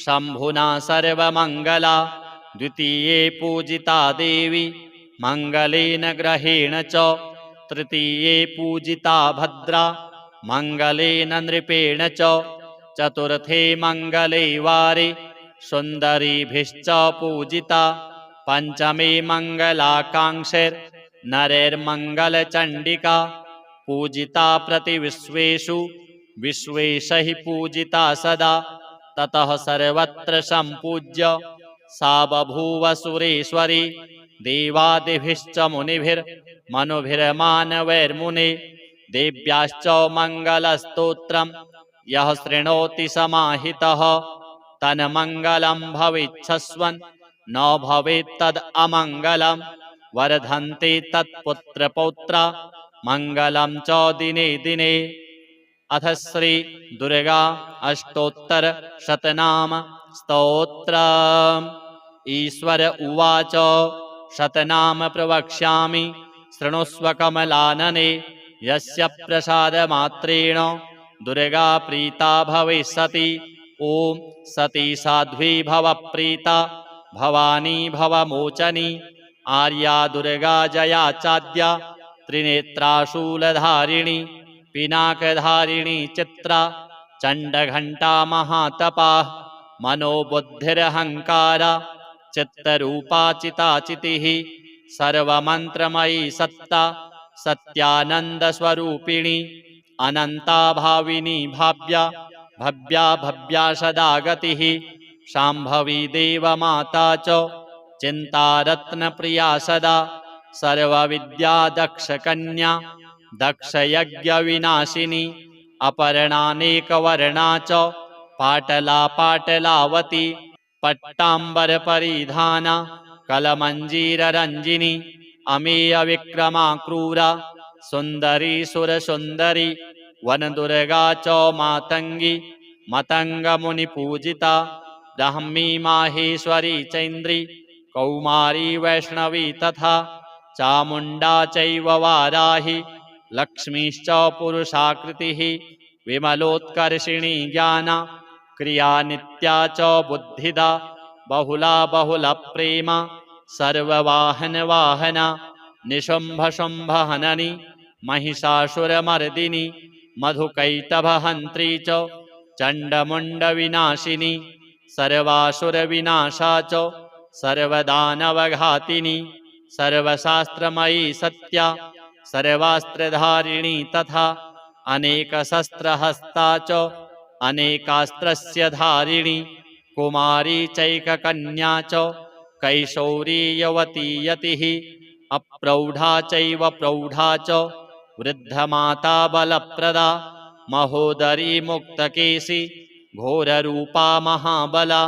शम्भुना सर्वमङ्गला द्वितीये पूजिता देवी मङ्गलेन ग्रहेण च तृतीये पूजिता भद्रा मङ्गलेन नृपेण च चतुर्थे मङ्गले वारे सुन्दरीभिश्च पूजिता पञ्चमे मङ्गलाकाङ्क्षैर्नरैर्मङ्गलचण्डिका पूजिता प्रतिविश्वेषु विश्वेशैः पूजिता सदा ततः सर्वत्र सम्पूज्य सा बभूव सुरेश्वरी देवादिभिश्च मुनिभिर्मनुभिर्मानवैर्मुने। देव्याश्च मङ्गलस्तोत्रं यः शृणोति समाहितः तन्मङ्गलं भवेच्छस्वन् न भवेत्तद् अमङ्गलं। वर्धन्ते तत्पुत्रपौत्रा मङ्गलं च दिने दिने। अथ श्री दुर्गा अष्टोत्तर शतनाम स्तोत्रम्। ईश्वर उवाच शतनाम प्रवक्ष्यामि शृणुष्व कमलानने यस्य प्रसादमात्रेण दुर्गा प्रीता भविष्यति। ॐ सती साध्वी भव प्रीता भवानी भवमोचनी आर्या दुर्गा जया चाद्या त्रिनेत्राशूलधारिणी पिनाकधारिणी चित्रा चण्डघण्टा महातपा मनोबुद्धिरहङ्कारा चित्तरूपा चिताचितिः सर्वमन्त्रमयी सत्ता सत्यानन्दस्वरूपिणी अनन्ता भाविनी भाव्या भव्या भव्या सदा गतिः शाम्भवी देवमाता च चिन्तारत्नप्रिया सदा सर्वविद्या दक्षकन्या दक्षयज्ञविनाशिनी अपर्णानेकवर्णा च पाटला पाटलावती पट्टाम्बरपरिधाना कलमञ्जीररञ्जिनी अमेयविक्रमा क्रूरा सुन्दरी सुरसुन्दरी वनदुर्गा च मातङ्गी मतङ्गमुनिपूजिता ब्राह्मी माहेश्वरी चैन्द्री कौमारी वैष्णवी तथा चामुण्डा चैव वाराही लक्ष्मीश्च पुरुषाकृतिः विमलोत्कर्षिणी ज्ञाना क्रिया नित्या च बुद्धिदा बहुला बहुलप्रेमा सर्ववाहनवाहना निशुम्भशुम्भहननी महिषासुरमर्दिनी मधुकैटभहन्त्री च चण्डमुण्डविनाशिनी सर्वासुरविनाशा च सर्वदानवघातिनी सर्वशास्त्रमयी सत्या सर्वास्त्रधारिणी तथा अनेकशस्त्रहस्ता च अनेकास्त्रस्य धारिणी कुमारी चैककन्या च कैशौरी यवती यतिः अप्रौढा चैव प्रौढा च वृद्धमाता बलप्रदा महोदरी मुक्तकेशी घोररूपा महाबला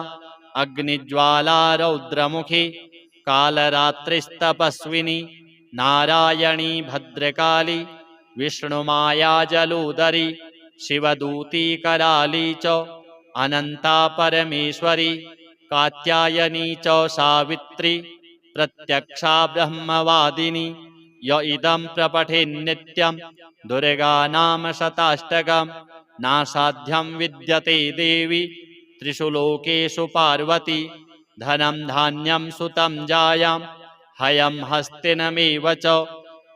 अग्निज्वाला रौद्रमुखी कालरात्रिस्तपस्विनी नारायणी भद्रकाली विष्णुमाया जलोदरी शिवदूती कराली च अनंता परमेश्वरी कात्यायनी च सावित्री प्रत्यक्षा ब्रह्मवादिनी य इदं प्रपठेन्नित्यं दुर्गा नाम शताष्टकं नासाध्यं विद्यते देवी त्रिषु लोकेषु पार्वती धनं धान्यं सुतं जायां हयं हस्तिनमेव च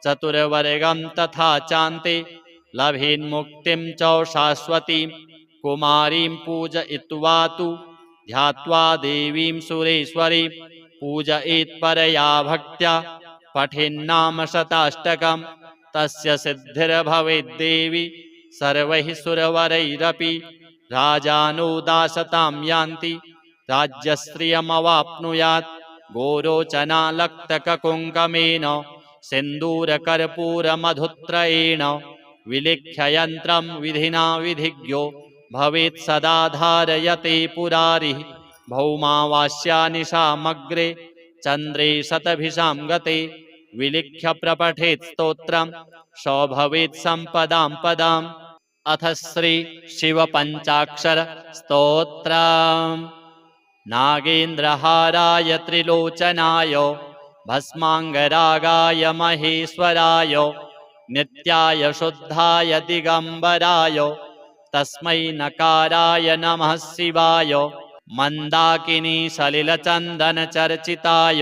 चतुर्वर्गं तथा चान्ते लभेन्मुक्तिं च शाश्वतीं कुमारीं पूजयित्वा तु ध्यात्वा देवीं सुरेश्वरीं पूजयेत्परया भक्त्या पठेन्नाम शताष्टकं तस्य सिद्धिर्भवेद्देवी सर्वैः सुरवरैरपि राजानो दासतां यान्ति राज्यश्रियमवाप्नुयात् गोरोचनालक्तककुङ्कमेन सिन्दूरकर्पूरमधुत्रयेण विलिख्य यन्त्रं विधिना विधिज्ञो भवेत् सदा धारयते पुरारिः भौमावास्यानिशामग्रे चन्द्रे शतभिषां गते विलिख्य प्रपठेत् स्तोत्रं स भवेत् सम्पदां पदाम्। अथ श्री शिवपञ्चाक्षर स्तोत्रम्। नागेन्द्रहाराय त्रिलोचनाय भस्माङ्गरागाय महेश्वराय नित्याय शुद्धाय दिगम्बराय तस्मै नकाराय नमः शिवाय मन्दाकिनी सलिलचन्दनचर्चिताय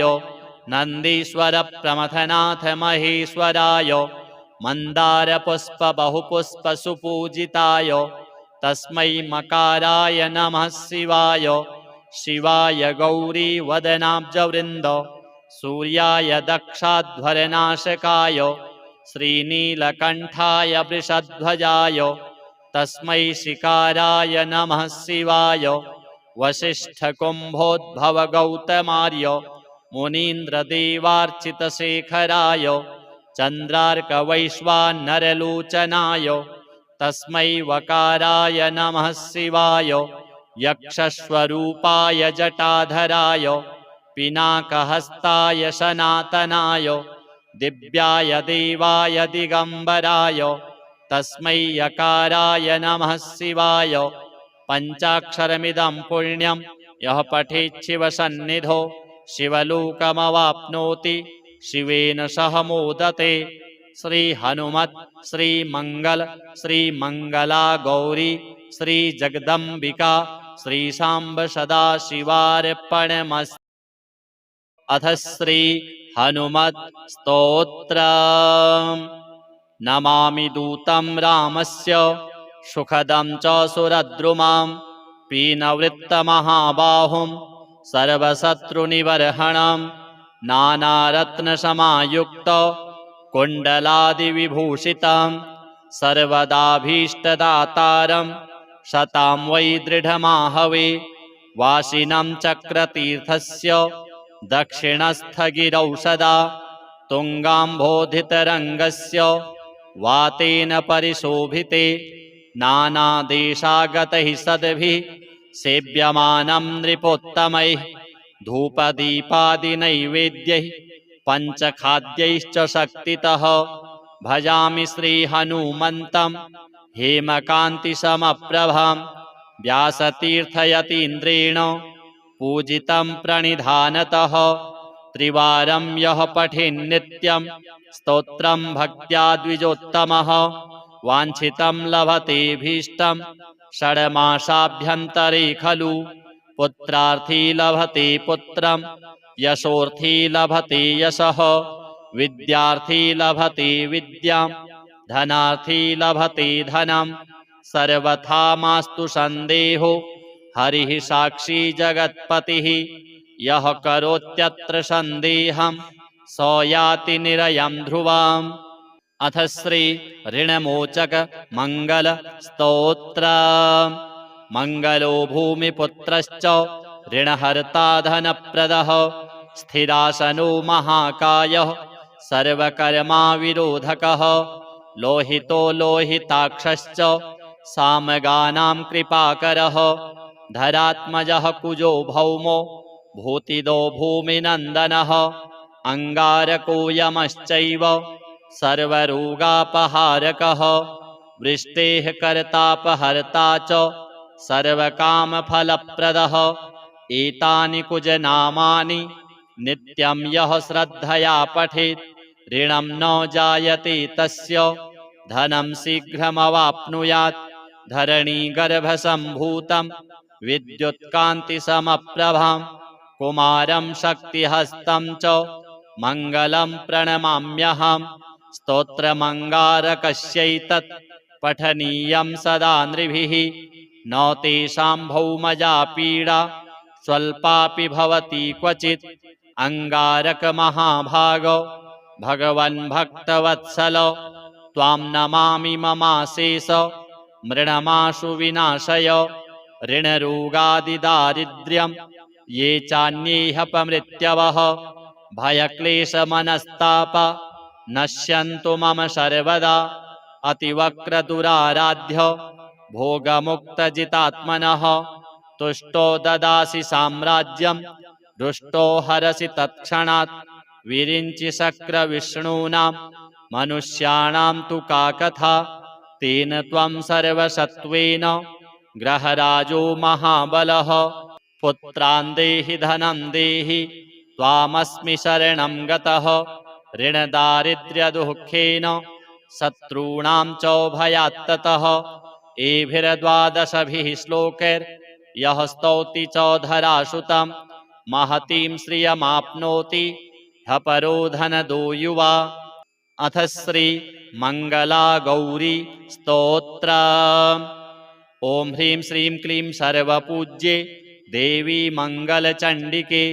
नन्दीश्वर प्रमथनाथ महेश्वराय मन्दारपुष्प बहुपुष्प सुपूजिताय तस्मै मकाराय नमः शिवाय शिवाय गौरी वदनाब्जवृन्द सूर्याय दक्षाध्वरनाशकाय श्रीनीलकण्ठाय वृषध्वजाय तस्मै शिकाराय नमः शिवाय वसिष्ठकुम्भोद्भवगौतमार्य मुनीन्द्रदेवार्चितशेखराय चन्द्रार्कवैश्वानरलोचनाय तस्मै वकाराय नमः शिवाय यक्षस्वरूपाय जटाधराय पिनाकहस्ताय सनातनाय दिव्याय देवाय दिगम्बराय तस्मै यकाराय नमः शिवाय पञ्चाक्षरमिदं पुण्यं यः पठेत् शिवसन्निधौ शिवलोकमवाप्नोति शिवेन सह मोदते। श्री हनुमत् श्री मंगल श्री मंगला गौरी श्री जगदम्बिका श्री सांब सदा शिवार्पणमस्तु। अथ श्री हनुमत् स्तोत्रम्। नमामि दूतं रामस्य सुखदं च सुरद्रुमां पीनवृत्तमहाबाहुं सर्वशत्रुनिबर्हणं नानारत्नसमायुक्त कुण्डलादिविभूषितं सर्वदाभीष्टदातारं शतां वै दृढमाहवे वासिनं चक्रतीर्थस्य दक्षिणस्थगिरौ सदा तुङ्गाम्भोधितरङ्गस्य वातेन परिशोभिते नानादेशागतैः सद्भिः सेव्यमानं नृपोत्तमैः धूपदीपादिनैवेद्यैः पञ्चखाद्यैश्च शक्तितः भजामि श्रीहनुमन्तं हेमकान्तिसमप्रभां व्यासतीर्थयतीन्द्रेण पूजितं प्रणिधानतः त्रिवारं यः पठेन्नित्यं स्तोत्रं भक्त्या द्विजोत्तमः वाञ्छितं लभतेऽभीष्टं षड्मासाभ्यन्तरे खलु पुत्रार्थी लभते पुत्रं यशोर्थी लभते यशः विद्यार्थी लभते विद्यां धनार्थी लभते धनं सर्वथा मास्तु सन्देहो हरिः साक्षी जगत्पतिः यः करोत्यत्र सन्देहं स याति निरयं ध्रुवाम्। अथ श्री ऋणमोचक मंगल स्तोत्र। मंगलो भूमिपुत्रश्च ऋणहर्ता धनप्रदः स्थिरासनो महाकायः सर्वकर्मा विरोधकः लोहितो लोहिताक्षश्च सामगानां कृपाकरः धरात्मजः कुजो भौमो भूतिदो भूमिनन्दनः अंगारको यमश्चैव सर्वरोगापहारकः वृष्टेः कर्तापहर्ता च सर्वकामफलप्रदः एतानि कुजनामानि नित्यं यः श्रद्धया पठेत् ऋणं न जायते तस्य धनं शीघ्रमवाप्नुयात् धरणीगर्भसम्भूतं विद्युत्कान्तिसमप्रभां कुमारं शक्तिहस्तं च मङ्गलं प्रणमाम्यहं स्तोत्रमङ्गारकस्यैतत् पठनीयं सदा नृभिः न तेषां भौमजा पीडा स्वल्पापि भवति क्वचित् अंगारकमहाभाग भगवन् भक्तवत्सल त्वां नमामि ममाशेष मृणमाशु विनाशय ऋणरोगादिदारिद्र्यं ये चान्येऽपमृत्यवः भयक्लेशमनस्ताप नश्यन्तु मम सर्वदा अतिवक्रदुराराध्य भोगमुक्तजितात्मनः तुष्टो ददासि साम्राज्यं रुष्टो हरसि तत्क्षणात् विरिञ्चि शक्रविष्णूनां मनुष्याणां तु का कथा तेन त्वं सर्वसत्त्वेन ग्रहराजो महाबलः पुत्रान् देहि धनं देहि त्वामस्मि शरणं गतः ऋणदारिद्र्यदुःखेन शत्रूणां च भयात्ततः एभिर्द्वादशभिः श्लोकैर्यः स्तौति च धरासुतं महतीं श्रियमाप्नोति ह्यपरो धनदो युवा अथ श्री मंगला गौरी स्तोत्र। ओम ह्रीं श्रीं क्लीं सर्वपूज्ये देवी मंगलचंडिके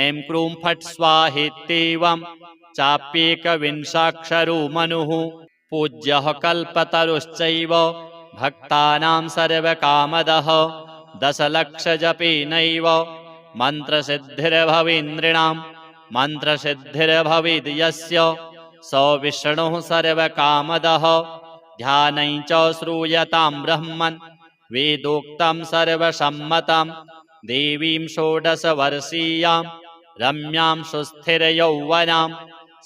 ऐं क्रूं फट् स्वाहेत्येवं चाप्येकविंशाक्षरो मनुः पूज्यः कल्पतरुश्चैव भक्तानां सर्वकामदः दशलक्षजपेनैव मन्त्रसिद्धिर्भवेन्द्रिणां मन्त्रसिद्धिर्भवेद् यस्य स विष्णुः सर्वकामदः ध्यानं च श्रूयतां ब्रह्मन् वेदोक्तं सर्वसम्मतं देवीं षोडशवर्षीयां रम्यां सुस्थिरयौवनां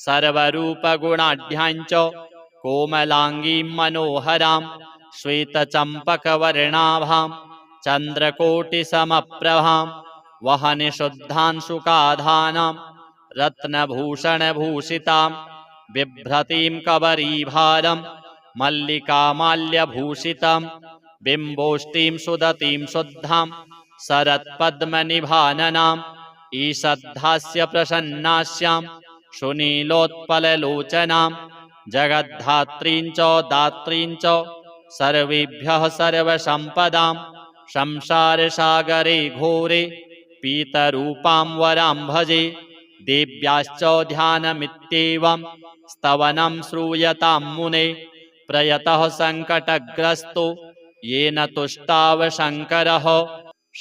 सर्वरूपगुणाढ्यां च कोमलांगीं मनोहरां श्वेतचम्पकवर्णाभां चन्द्रकोटिसमप्रभां वहनिशुद्धांशुकाधानां रत्नभूषणभूषितां बिभ्रतीं कबरीभारं मल्लिकामाल्यभूषितं बिम्बोष्टीं सुदतीं शुद्धां शरत्पद्मनिभाननां ईषद्धास्य प्रसन्नास्यां सुनीलोत्पललोचनां जगद्धात्रीं च दात्रीं च सर्वेभ्यः सर्वसम्पदां संसारसागरे घोरे पीतरूपां वरां भजे देव्याश्च ध्यानमित्येवं स्तवनं श्रूयतां मुने प्रयतः सङ्कटग्रस्तो येन तुष्टाव शङ्करः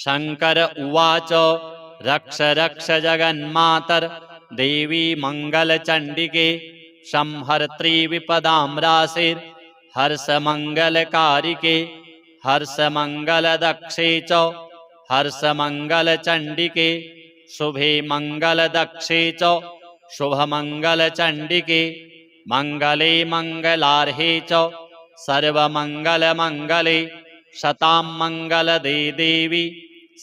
शङ्कर उवाच रक्ष रक्ष जगन्मातर्देवी मङ्गलचण्डिके संहर्त्री विपदां राशिर्हर्षमङ्गलकारिके हर्षमङ्गलदक्षे च हर्षमङ्गलचण्डिके शुभे मङ्गलदक्षे च शुभमङ्गलचण्डिके मङ्गले मङ्गलार्हे च सर्वमङ्गलमङ्गले शतां मङ्गलदे देवी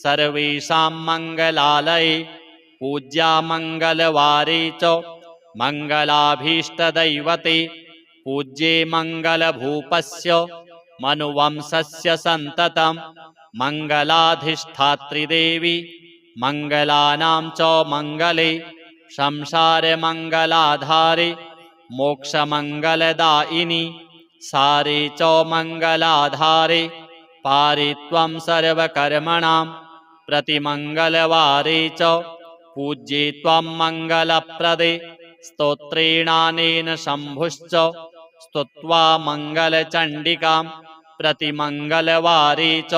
सर्वेषां मङ्गलालये पूज्या मङ्गलवारे च मङ्गलाभीष्टदैवते पूज्ये मङ्गलभूपस्य मनुवंशस्य सन्ततं मङ्गलाधिष्ठात्रिदेवी मङ्गलानां च मङ्गले संसारमङ्गलाधारे मोक्षमङ्गलदायिनि सारे च मङ्गलाधारे पारे त्वं सर्वकर्मणां प्रतिमङ्गलवारे च पूज्ये त्वं मङ्गलप्रदे स्तोत्रेणानेन शम्भुश्च स्तुत्वा मङ्गलचण्डिकां प्रतिमङ्गलवारे च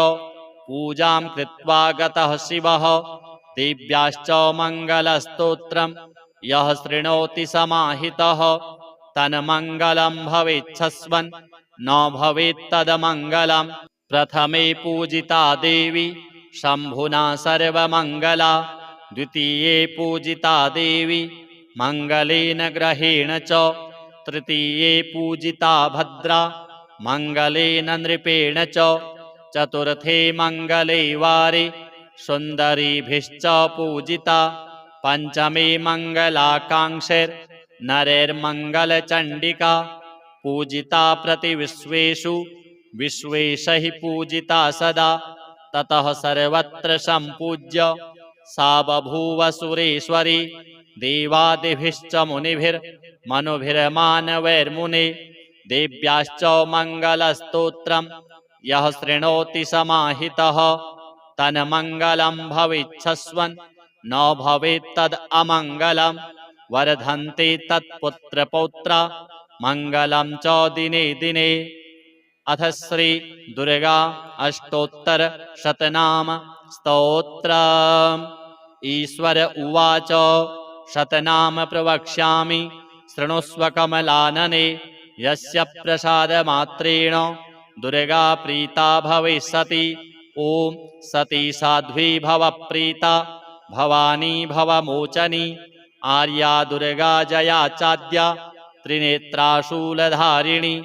पूजां कृत्वा गतः शिवः देव्याश्च मङ्गलस्तोत्रं यः शृणोति समाहितः तन्मङ्गलं भवेच्छस्वन् न भवेत्तदमङ्गलम् प्रथमे पूजिता देवी शम्भुना सर्वमङ्गला द्वितीये पूजिता देवी मङ्गलेन ग्रहेण च तृतीये पूजिता भद्रा मङ्गलेन नृपेण च चतुर्थे मङ्गले वारे सुन्दरीभिश्च पूजिता पंचमे मङ्गलाकाङ्क्षैर्नरैर्मङ्गलचण्डिका पूजिता प्रतिविश्वेषु विश्वेशैः पूजिता सदा ततः सर्वत्र सम्पूज्य सा बभूव सुरेश्वरी देवादिभिश्च मुनिभिर्मनुभिर्मानवैर्मुने देव्याश्च मङ्गलस्तोत्रम् यः शृणोति समाहितः तन्मङ्गलं भवेच्छस्वन् न भवेत्तद् अमङ्गलम् वर्धन्ते तत्पुत्रपौत्रा मङ्गलं च दिने दिने। अथ श्री दुर्गा अष्टोत्तर शतनाम स्तोत्रम्। ईश्वर उवाच शतनाम प्रवक्ष्यामि शृणुष्व कमलानने यस्य प्रसादमात्रेण दुर्गा प्रीता भविष्यति। ॐ सती साध्वी भव प्रीता भवानी भवमोचनी आर्या दुर्गा जया चाद्या त्रिनेत्राशूलधारिणी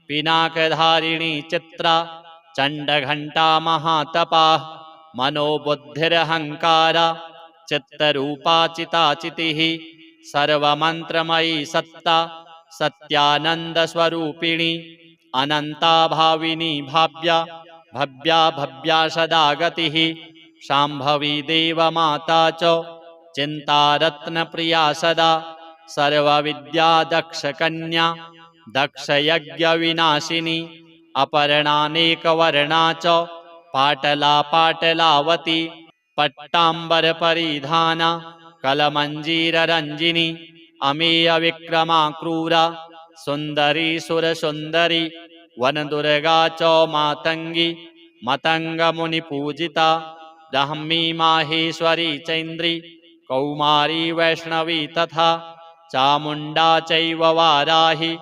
पिनाकधारिणी चित्रा चण्डघण्टा महातपा मनोबुद्धिरहङ्कारा चित्तरूपा चिताचितिः सर्वमन्त्रमयी सत्ता सत्यानन्दस्वरूपिणी अनन्ता भाविनी भाव्या भव्या भव्या सदा गतिः शाम्भवी देवमाता च चिन्तारत्नप्रिया सदा सर्वविद्या दक्षकन्या दक्षयज्ञविनाशिनी अपर्णानेकवर्णा च पाटला पाटलावती पट्टाम्बरपरिधाना कलमञ्जीररञ्जिनी अमेयविक्रमा क्रूरा सुन्दरी सुरसुन्दरी वनदुर्गा च मातङ्गी मतङ्गमुनिपूजिता ब्राह्मी माहेश्वरी चैन्द्री कौमारी वैष्णवी तथा चामुण्डा चैव वाराही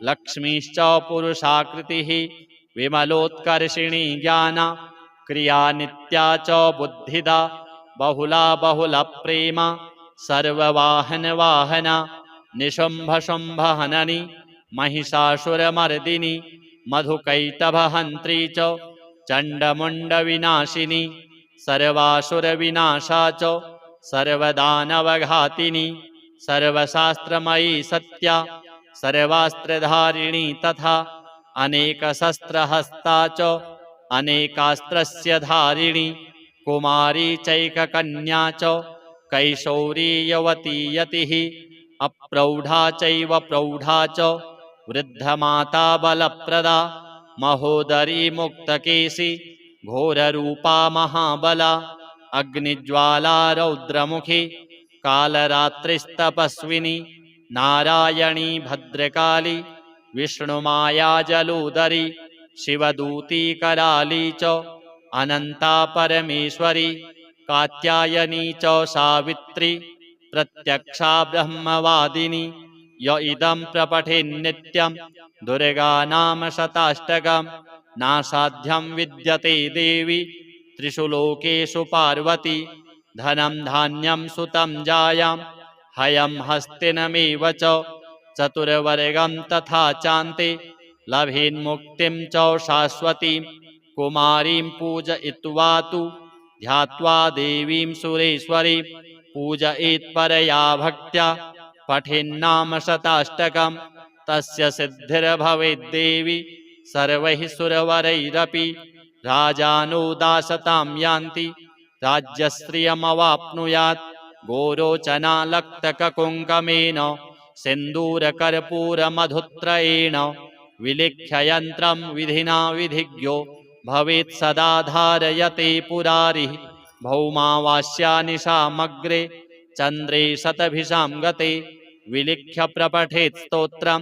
लक्ष्मीश्च पुरुषाकृतिः विमलोत्कर्षिणी ज्ञाना क्रिया नित्या च बुद्धिदा बहुला बहुलप्रेमा सर्ववाहनवाहना निशुम्भशुम्भहननी महिषासुरमर्दिनी मधुकैटभहन्त्री च चण्डमुण्डविनाशिनी सर्वासुरविनाशा च सर्वदानवघातिनी सर्वशास्त्रमयी सत्या सर्वास्त्रधारिणी तथा अनेकशस्त्रहस्ता च अनेकास्त्रस्य धारिणी कुमारी चैककन्या च कैशौरी यवती यतिः अप्रौढा चैव प्रौढा च वृद्धमाता बलप्रदा महोदरी मुक्तकेशी घोररूपा महाबला अग्निज्वाला रौद्रमुखी कालरात्रिस्तपस्विनी नारायणी भद्रकाली विष्णुमाया जलोदरी शिवदूती कराली च अनन्ता परमेश्वरी कात्यायनी च सावित्री प्रत्यक्षा ब्रह्मवादिनी य इदं प्रपठेन्नित्यं दुर्गा नाम शताष्टकं नासाध्यं विद्यते देवी त्रिषु लोकेषु पार्वती धनं धान्यं सुतं जायां हयं हस्तिनमेव च चतुर्वर्गं तथा चान्ते लभेन्मुक्तिं च शाश्वतीं कुमारीं पूजयित्वा तु ध्यात्वा देवीं सुरेश्वरीं पूजयेत्परया भक्त्या पठेन्नाम शताष्टकं तस्य सिद्धिर्भवेद्देवी सर्वैः सुरवरैरपि राजानो दासतां यान्ति राज्यश्रियमवाप्नुयात् गोरोचनालक्तककुङ्कमेन सिन्दूरकर्पूरमधुत्रयेण विलिख्य यन्त्रं विधिना विधिज्ञो भवेत् सदा धारयते पुरारिः भौमावास्यानिशामग्रे चन्द्रे शतभिषां गते विलिख्य प्रपठेत् स्तोत्रं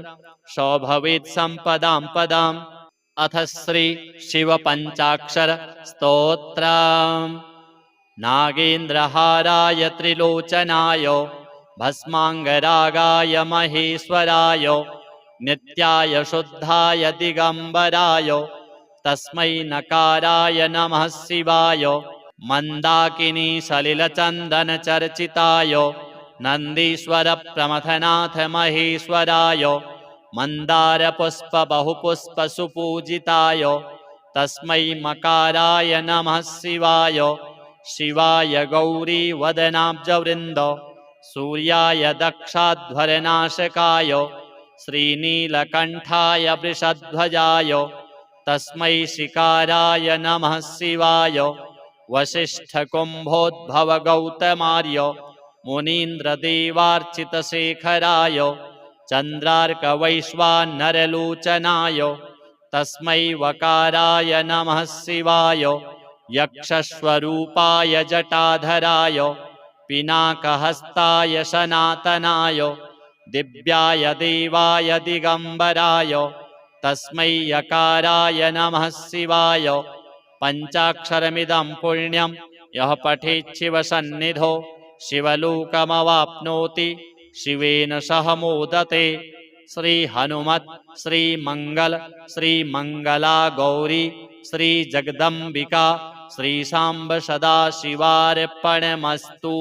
स भवेत् सम्पदां पदाम्। अथ श्री शिवपञ्चाक्षर स्तोत्रम्। नागेन्द्रहाराय त्रिलोचनाय भस्माङ्गरागाय महेश्वराय नित्याय शुद्धाय दिगम्बराय तस्मै नकाराय नमः शिवाय मन्दाकिनी सलिलचन्दनचर्चिताय नन्दीश्वर प्रमथनाथ महेश्वराय मन्दारपुष्पबहुपुष्पसुपूजिताय तस्मै मकाराय नमः शिवाय शिवाय गौरीवदनाब्जवृन्द सूर्याय दक्षाध्वरनाशकाय श्रीनीलकण्ठाय वृषध्वजाय तस्मै शिकाराय नमः शिवाय वसिष्ठकुम्भोद्भवगौतमार्य मुनीन्द्रदेवार्चितशेखराय चन्द्रार्कवैश्वानरलोचनाय तस्मै वकाराय नमः शिवाय यक्षस्वरूपाय जटाधराय पिनाकहस्ताय सनातनाय दिव्याय देवाय दिगम्बराय तस्मै यकाराय नमः शिवाय पञ्चाक्षरमिदं पुण्यं यः पठेत् शिवसन्निधौ शिवलोकमवाप्नोति शिवेन सह मोदते। श्रीहनुमत् श्रीमङ्गल श्रीमङ्गला गौरी श्रीजगदम्बिका श्रीसाम्ब सदाशिवार्पणमस्तु।